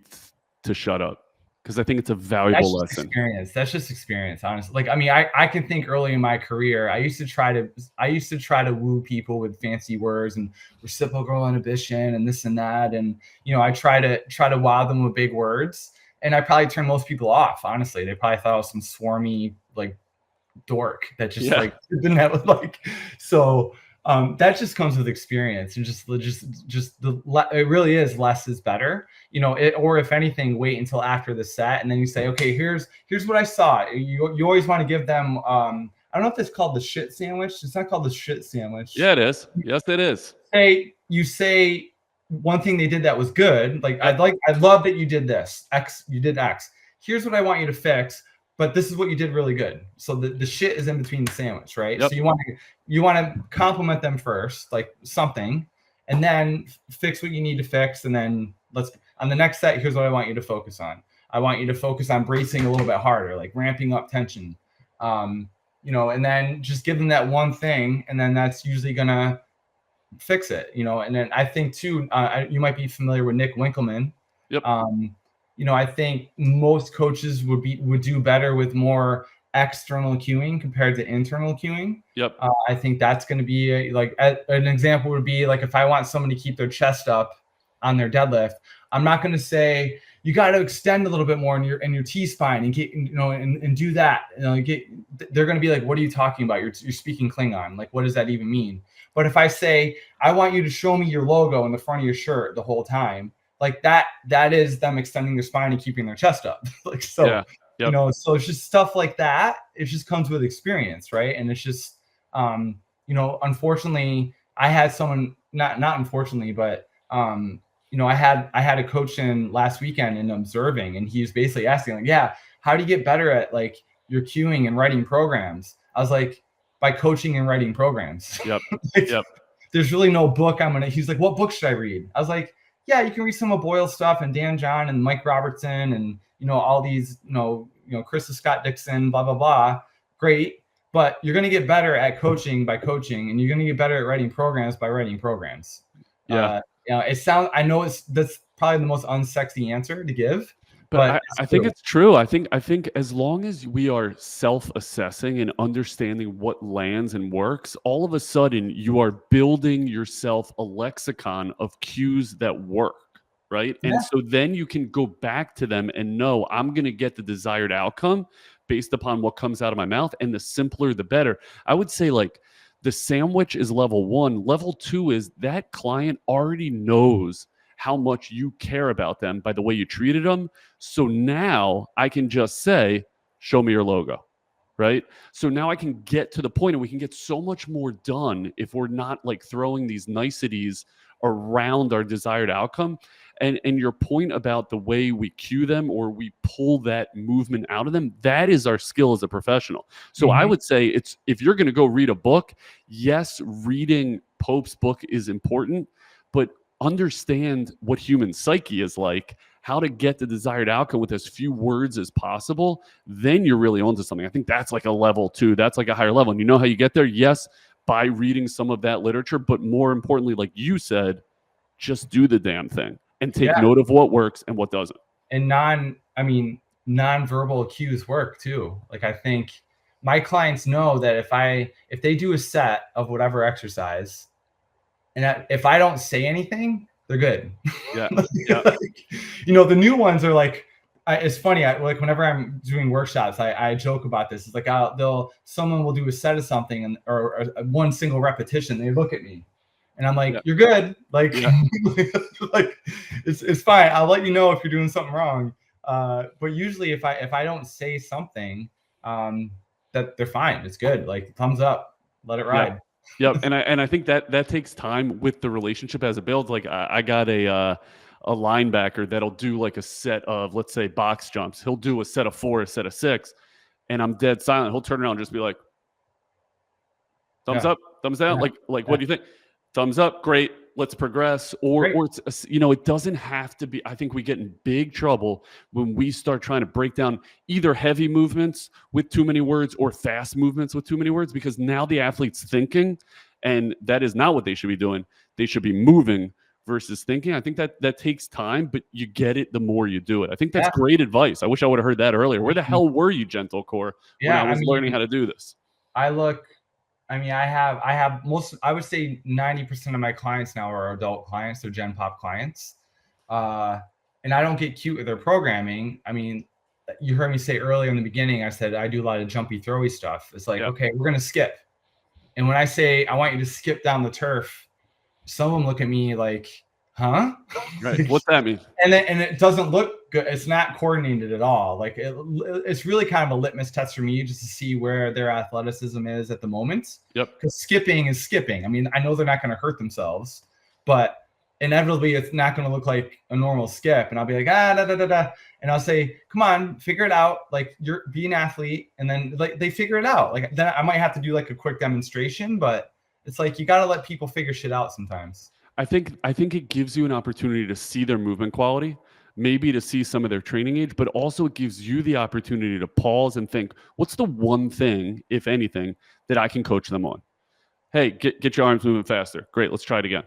to shut up? Because I think it's a valuable lesson. Experience. That's just experience, honestly. Like, I mean, I can think early in my career, I used to try to woo people with fancy words and reciprocal inhibition and this and that. And, you know, I try to wow them with big words. And I probably turned most people off, honestly. They probably thought I was some swarmy, like, dork that just like didn't have like, so that just comes with experience, and it really is less is better, you know. Or if anything, wait until after the set, and then you say, okay, here's what I saw. You always want to give them I don't know if it's called the shit sandwich. It's not called the shit sandwich. Yeah, it is. Yes, it is. You say one thing they did that was good, like I love that you did this X, you did X, here's what I want you to fix, but this is what you did really good. So the shit is in between the sandwich, right? Yep. So you want to compliment them first, like something, and then fix what you need to fix. And then on the next set, here's what I want you to focus on. I want you to focus on bracing a little bit harder, like ramping up tension, you know, and then just give them that one thing. And then that's usually going to fix it, you know. And then I think too, you might be familiar with Nick Winkelman. Yep. You know, I think most coaches would do better with more external cueing compared to internal cueing. Yep. I think that's going to be an example would be like if I want someone to keep their chest up on their deadlift, I'm not going to say you got to extend a little bit more in your T-spine and get, you know, and do that. You know, they're going to be like, what are you talking about? You're speaking Klingon. Like, what does that even mean? But if I say, I want you to show me your logo in the front of your shirt the whole time, like that is them extending their spine and keeping their chest up. Like, so, yeah. Yep. You know, so it's just stuff like that. It just comes with experience, right? And it's just, you know, unfortunately, I had someone, not unfortunately, but, you know, I had a coach in last weekend and observing, and he was basically asking, like, yeah, how do you get better at like your cueing and writing programs? I was like, by coaching and writing programs. Yep. Like, yep. There's really no book he's like, what book should I read? I was like, yeah, you can read some of Boyle's stuff and Dan John and Mike Robertson and, you know, all these, you know, Chris Scott Dixon, blah, blah, blah. Great. But you're going to get better at coaching by coaching, and you're going to get better at writing programs by writing programs. Yeah. You know, I know that's probably the most unsexy answer to give. But I think it's true. I think as long as we are self-assessing and understanding what lands and works, all of a sudden you are building yourself a lexicon of cues that work, right? Yeah. And so then you can go back to them and know I'm going to get the desired outcome based upon what comes out of my mouth, and the simpler the better. I would say like the sandwich is level 1. Level 2 is that client already knows how much you care about them by the way you treated them. So now I can just say, show me your logo, right? So now I can get to the point, and we can get so much more done if we're not like throwing these niceties around our desired outcome. And your point about the way we cue them or we pull that movement out of them, that is our skill as a professional. So I would say if you're going to go read a book, yes, reading Pope's book is important, but understand what human psyche is like, how to get the desired outcome with as few words as possible, then you're really onto something. I think that's like a level 2. That's like a higher level. And you know how you get there? Yes, by reading some of that literature, but more importantly, like you said, just do the damn thing and take note of what works and what doesn't. And non-verbal cues work too. Like, I think my clients know that if they do a set of whatever exercise, and if I don't say anything, they're good. Yeah. Like, you know, the new ones are like, it's funny. Like whenever I'm doing workshops, I joke about this. It's like someone will do a set of something or one single repetition. They look at me And I'm like, you're good. Like, like it's fine. I'll let you know if you're doing something wrong. But usually if I don't say something, that they're fine. It's good. Like thumbs up, let it ride. Yep. And I think that takes time with the relationship as it builds. Like I got a linebacker that'll do like a set of, let's say, box jumps. He'll do a set of 4, a set of 6, and I'm dead silent. He'll turn around and just be like, thumbs up, thumbs down. Like, what do you think? Thumbs up. Great. Let's progress. Or it's, it doesn't have to be. I think we get in big trouble when we start trying to break down either heavy movements with too many words or fast movements with too many words, because now the athlete's thinking, and that is not what they should be doing. They should be moving versus thinking. I think that takes time, but you get it the more you do it. I think that's great advice. I wish I would have heard that earlier. Where the hell were you, Gentilcore, when I was learning how to do this? I have I would say 90% of my clients now are adult clients. They're Gen Pop clients. And I don't get cute with their programming. I mean, you heard me say earlier in the beginning, I said, I do a lot of jumpy, throwy stuff. It's like, okay, we're going to skip. And when I say, I want you to skip down the turf, some of them look at me like, huh? Right. What's that mean? And it doesn't look good. It's not coordinated at all. Like it's really kind of a litmus test for me just to see where their athleticism is at the moment. Yep. Because skipping is skipping. I mean, I know they're not going to hurt themselves, but inevitably it's not going to look like a normal skip. And I'll be like, and I'll say, come on, figure it out. Like be an athlete. And then like they figure it out. Like then I might have to do like a quick demonstration, but it's like, you got to let people figure shit out sometimes. I think it gives you an opportunity to see their movement quality, maybe to see some of their training age, but also it gives you the opportunity to pause and think, what's the one thing, if anything, that I can coach them on? Hey, get your arms moving faster. Great, let's try it again.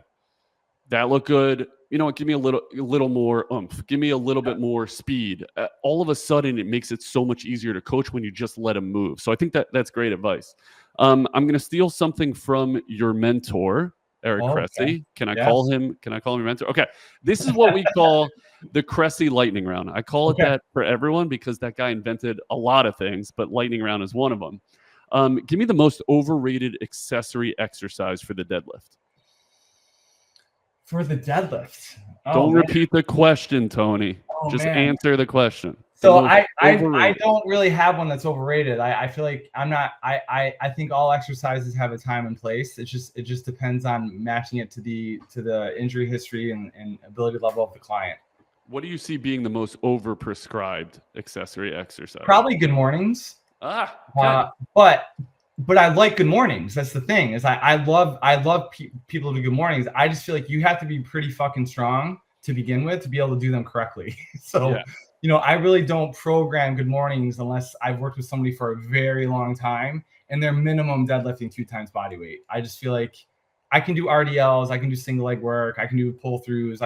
That looked good. You know what? Give me a little more oomph. Give me a little bit more speed. All of a sudden, it makes it so much easier to coach when you just let them move. So I think that's great advice. I'm going to steal something from your mentor, Eric Cressey. Okay. Can I call him your mentor? Okay. This is what we call the Cressey lightning round. I call it that for everyone because that guy invented a lot of things, but lightning round is one of them. Give me the most overrated accessory exercise for the deadlift. For the deadlift. Don't repeat the question, Tony. Just answer the question. So I don't really have one that's overrated. I feel like I think all exercises have a time and place. It just depends on matching it to the injury history and ability level of the client. What do you see being the most overprescribed accessory exercise? Probably good mornings. But I like good mornings. That's the thing is I love people to do good mornings. I just feel like you have to be pretty fucking strong to begin with to be able to do them correctly. So, I really don't program good mornings unless I've worked with somebody for a very long time and they're minimum deadlifting 2 times body weight. I just feel like I can do RDLs. I can do single leg work. I can do pull throughs.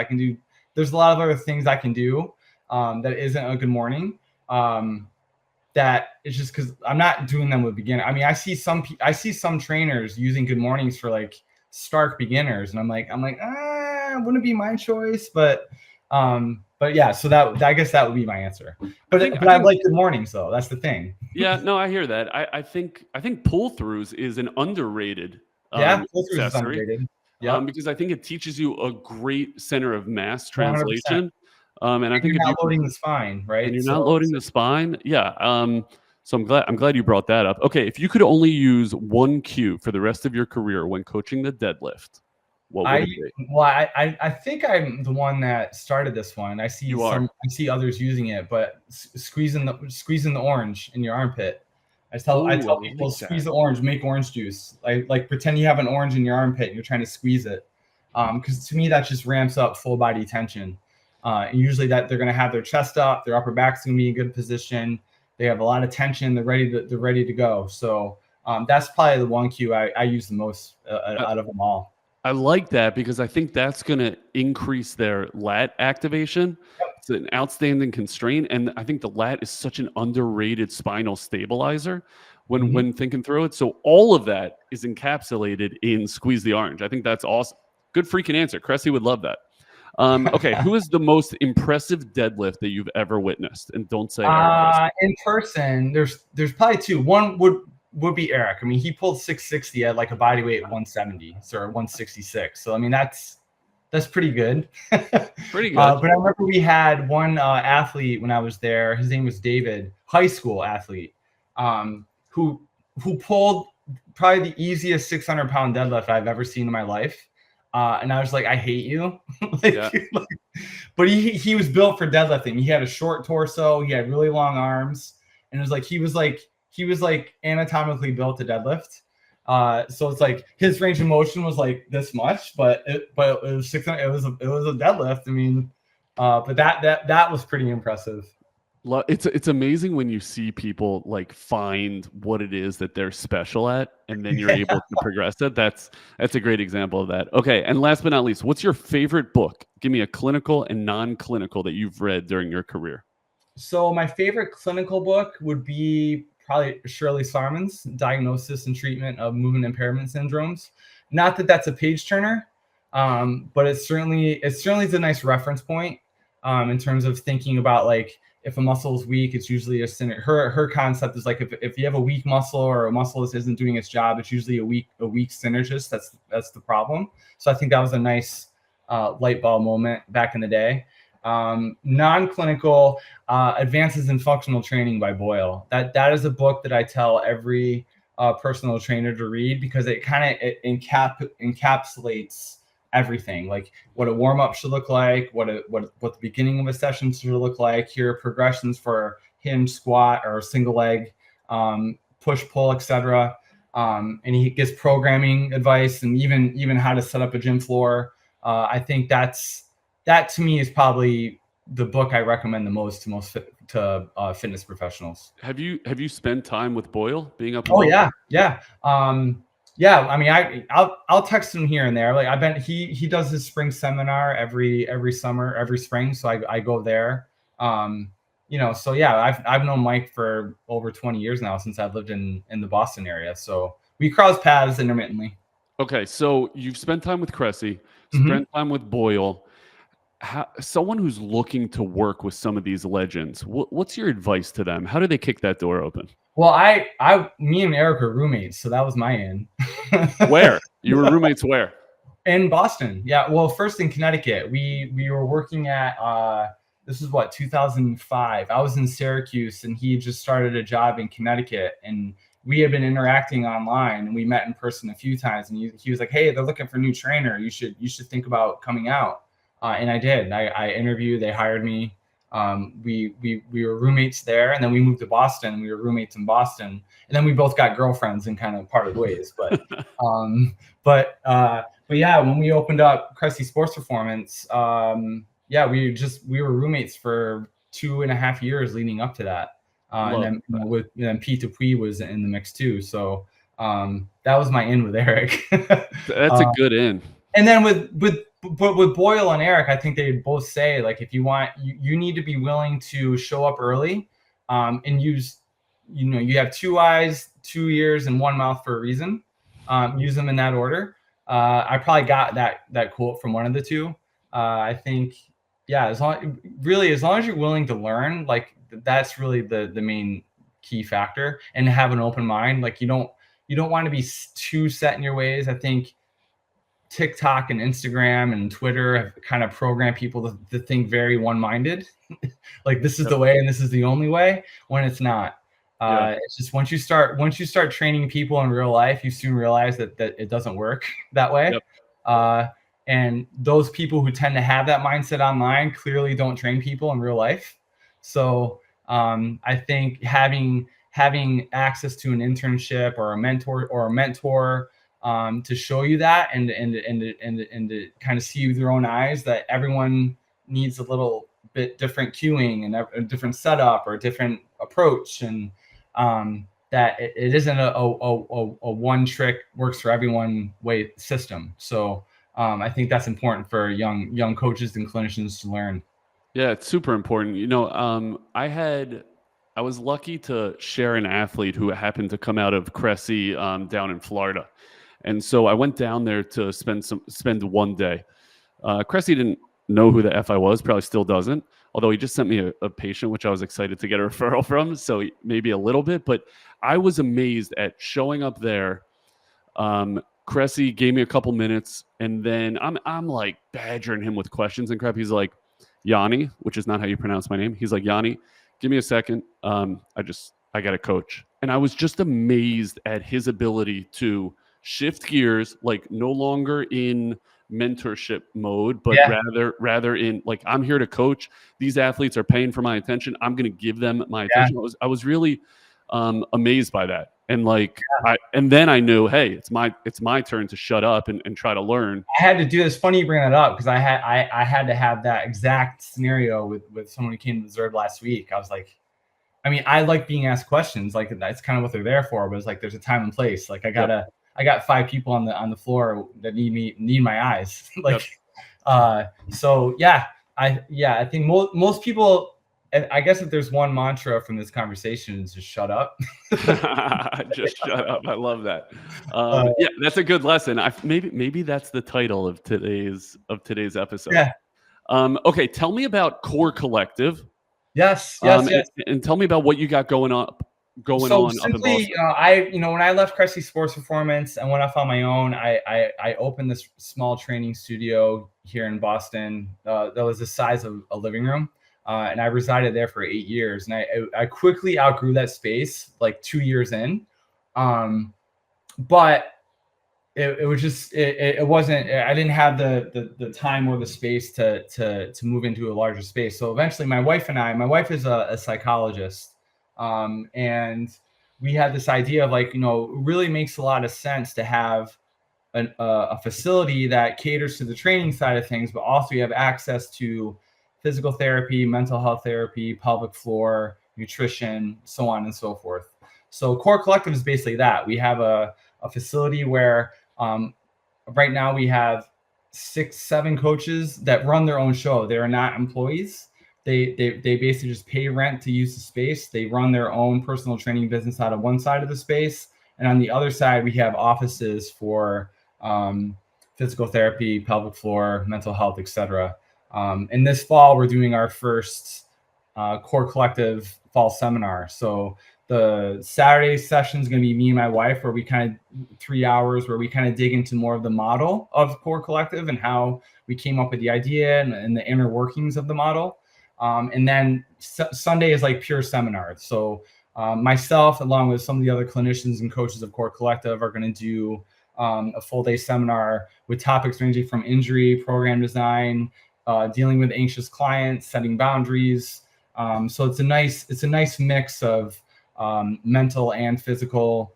There's a lot of other things I can do that isn't a good morning. That it's just because I'm not doing them with beginner. I mean, I see some trainers using good mornings for like stark beginners, and I'm like, wouldn't be my choice, but yeah. So I guess that would be my answer. But I like good mornings though. That's the thing. Yeah, no, I hear that. I think pull throughs is an underrated. Pull throughs is underrated. Yeah, because I think it teaches you a great center of mass translation. 100%. And I think you're not loading the spine, right? And you're not loading the spine. Yeah. So I'm glad you brought that up. Okay. If you could only use one cue for the rest of your career when coaching the deadlift, what would it be? Well, I think I'm the one that started this one. I see others using it, but squeezing the orange in your armpit. I tell people squeeze the orange, make orange juice. Like pretend you have an orange in your armpit and you're trying to squeeze it. Because to me that just ramps up full body tension. And usually that they're going to have their chest up, their upper back's going to be in good position. They have a lot of tension. They're ready to go. So that's probably the one cue I use the most out of them all. I like that because I think that's going to increase their lat activation. Yep. It's an outstanding constraint. And I think the lat is such an underrated spinal stabilizer when thinking through it. So all of that is encapsulated in squeeze the orange. I think that's awesome. Good freaking answer. Cressey would love that. Okay, who is the most impressive deadlift that you've ever witnessed? And don't say in person. There's probably 2. One would be Eric. I mean, he pulled 660 at like a body weight of 170 or 166. So I mean, that's pretty good. Pretty good. But I remember we had one athlete when I was there. His name was David, high school athlete, who pulled probably the easiest 600-pound deadlift I've ever seen in my life. And I was like, I hate you. But he was built for deadlifting. He had a short torso. He had really long arms. And it was like he was like anatomically built to deadlift. So it's like his range of motion was like this much, but it was 600. It was a deadlift. I mean, but that was pretty impressive. It's amazing when you see people like find what it is that they're special at, and then you're able to progress it. That's a great example of that. Okay, and last but not least, what's your favorite book? Give me a clinical and non-clinical that you've read during your career. So my favorite clinical book would be probably Shirley Sarman's Diagnosis and Treatment of Movement Impairment Syndromes. Not that that's a page turner, but it certainly is a nice reference point in terms of thinking about like if a muscle is weak, it's usually a her concept is like if you have a weak muscle or a muscle that isn't doing its job, it's usually a weak synergist. That's the problem. So I think that was a nice light bulb moment back in the day. Non-clinical Advances in Functional Training by Boyle. That is a book that I tell every personal trainer to read because it kind of encapsulates everything, like what a warm-up should look like, what the beginning of a session should look like. Here are progressions for hinge, squat, or single leg, push, pull, etc. And he gives programming advice and even how to set up a gym floor. I think that to me is probably the book I recommend the most to fitness professionals. Have you spent time with Boyle being up? Oh yeah. Yeah, I mean, I'll text him here and there. Like he does his spring seminar every summer, every spring. So I go there. So yeah, I've known Mike for over 20 years now since I've lived in the Boston area. So we cross paths intermittently. Okay, so you've spent time with Cressey, spent time with Boyle. Someone who's looking to work with some of these legends, what's your advice to them? How do they kick that door open? Well, me and Eric are roommates, so that was my in. Where? You were roommates where? In Boston. Yeah. Well, first in Connecticut. We were working at this is 2005. I was in Syracuse and he just started a job in Connecticut, and we had been interacting online and we met in person a few times, and he was like, "Hey, they're looking for a new trainer. You should think about coming out." And I did. I interviewed, they hired me. We were roommates there, and then we moved to Boston. We were roommates in Boston, and then we both got girlfriends and kind of parted ways. But yeah, when we opened up Cressey Sports Performance, we were roommates for 2.5 years leading up to that. And then Pete Dupuis was in the mix too. So that was my in with Eric. That's a good in. And then with Boyle and Eric, I think they both say, like, if you want, you need to be willing to show up early, and use, you have 2 eyes, 2 ears, and 1 mouth for a reason. Use them in that order. I probably got that quote from one of the two. I think, yeah, as long as you're willing to learn, like that's really the main key factor, and have an open mind. Like you don't want to be too set in your ways. I think TikTok and Instagram and Twitter have kind of programmed people to think very one-minded, like this is the way and this is the only way, when it's not. It's just once you start training people in real life, you soon realize that it doesn't work that way. And those people who tend to have that mindset online clearly don't train people in real life. So I think having access to an internship or a mentor to show you that and to kind of see with your own eyes that everyone needs a little bit different cueing and a different setup or a different approach, and that it isn't a one trick works for everyone way system. So I think that's important for young coaches and clinicians to learn. Yeah, it's super important. I was lucky to share an athlete who happened to come out of Cressey down in Florida. And so I went down there to spend one day. Cressey didn't know who the F I was, probably still doesn't. although he just sent me a patient, which I was excited to get a referral from. So maybe a little bit, but I was amazed at showing up there. Cressey gave me a couple minutes, and then I'm like badgering him with questions and crap. He's like, Yoni, which is not how you pronounce my name. He's like, Yoni, give me a second. I got a coach. And I was just amazed at his ability to shift gears, like no longer in mentorship mode, but rather in like, I'm here to coach. These athletes are paying for my attention. I'm going to give them my attention. I was really amazed by that. And like, and then I knew, hey, it's my turn to shut up and try to learn. I had to do this. Funny you bring that up, because I had to have that exact scenario with someone who came to the Zerb last week. I was like, I mean, I like being asked questions. Like, that's kind of what they're there for. But it's like, there's a time and place. Like, I got 5 people on the floor that need my eyes. Like, so yeah, I think most people. I guess if there's one mantra from this conversation, is just shut up. Just shut up. I love that. Yeah, that's a good lesson. Maybe that's the title of today's episode. Yeah. Okay, tell me about Core Collective. Yes. And tell me about what you got going on. Simply, when I left Cressey Sports Performance and went off on my own, I opened this small training studio here in Boston. That was the size of a living room. And I resided there for 8 years, and I quickly outgrew that space like 2 years in. But it was just, it wasn't, I didn't have the time or the space to move into a larger space. So eventually my wife is a psychologist. And we had this idea of like, it really makes a lot of sense to have a facility that caters to the training side of things, but also you have access to physical therapy, mental health therapy, pelvic floor, nutrition, so on and so forth. So Core Collective is basically that. We have a facility where right now we have 6-7 coaches that run their own show. They are not employees. They basically just pay rent to use the space. They run their own personal training business out of one side of the space. And on the other side, we have offices for physical therapy, pelvic floor, mental health, etc. And this fall, we're doing our first Core Collective fall seminar. So the Saturday session is going to be me and my wife, where we kind of 3 hours where we kind of dig into more of the model of Core Collective and how we came up with the idea and the inner workings of the model. And then Sunday is like pure seminar. So myself, along with some of the other clinicians and coaches of Core Collective, are going to do a full day seminar with topics ranging from injury, program design, dealing with anxious clients, setting boundaries. So it's a nice mix of mental and physical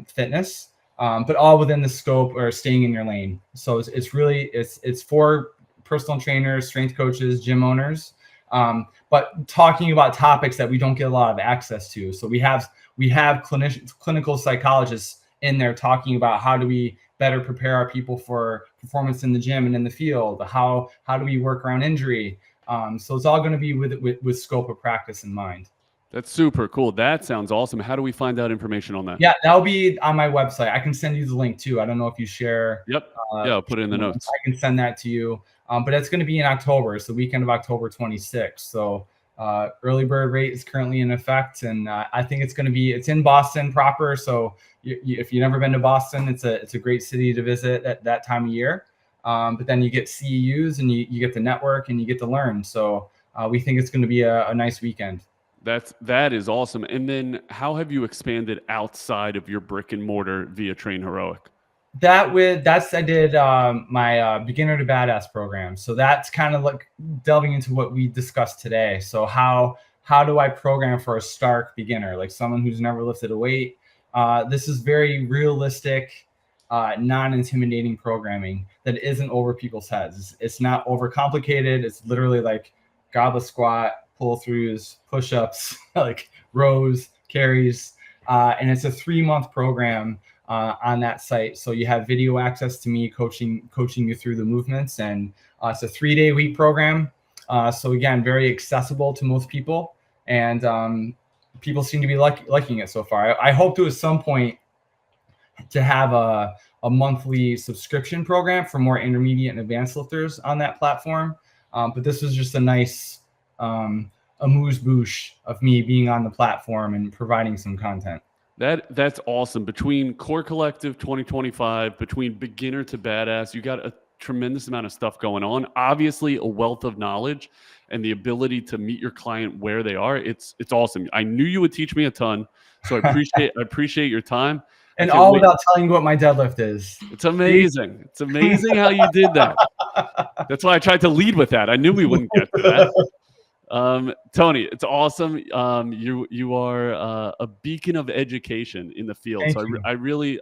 fitness, but all within the scope or staying in your lane. So it's for personal trainers, strength coaches, gym owners, but talking about topics that we don't get a lot of access to. So we have clinical psychologists in there talking about how do we better prepare our people for performance in the gym and in the field. How do we work around injury? So it's all going to be with scope of practice in mind. That's super cool. That sounds awesome. How do we find out information on that? Yeah, that'll be on my website. I can send you the link too. I don't know if you share. Yep. Yeah, I'll put it in the notes. I can send that to you. But it's going to be in October. It's the weekend of October 26th. So early bird rate is currently in effect. And I think it's in Boston proper. So if you've never been to Boston, it's a great city to visit at that time of year. But then you get CEUs and you get to network and you get to learn. So we think it's going to be a nice weekend. That is awesome. And then how have you expanded outside of your brick and mortar via Train Heroic? I did my beginner to badass program. So that's kind of like delving into what we discussed today. So how do I program for a stark beginner, like someone who's never lifted a weight? This is very realistic, non-intimidating programming that isn't over people's heads. It's not overcomplicated. It's literally like goblet squat, pull-throughs, push-ups, like rows, carries, and it's a 3-month program on that site. So you have video access to me coaching you through the movements, and it's a 3-day week program. So again, very accessible to most people, and people seem to be liking it so far. I hope to at some point to have a monthly subscription program for more intermediate and advanced lifters on that platform. But this was just a nice amuse-bouche of me being on the platform and providing some content. That's awesome. Between Core Collective 2025, between beginner to badass, you got a tremendous amount of stuff going on. Obviously, a wealth of knowledge and the ability to meet your client where they are. It's awesome. I knew you would teach me a ton, so I appreciate your time. And all without telling you what my deadlift is. It's amazing. It's amazing how you did that. That's why I tried to lead with that. I knew we wouldn't get to that. Tony, it's awesome. You are a beacon of education in the field. Thank so you.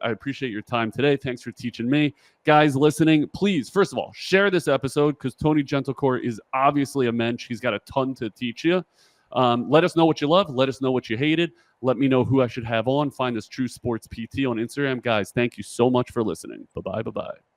I appreciate your time today. Thanks for teaching me. Guys listening, please, first of all, share this episode because Tony Gentilcore is obviously a mensch. He's got a ton to teach you. Let us know what you love. Let us know what you hated. Let me know who I should have on. Find us True Sports PT on Instagram. Guys, thank you so much for listening. Bye-bye. Bye-bye.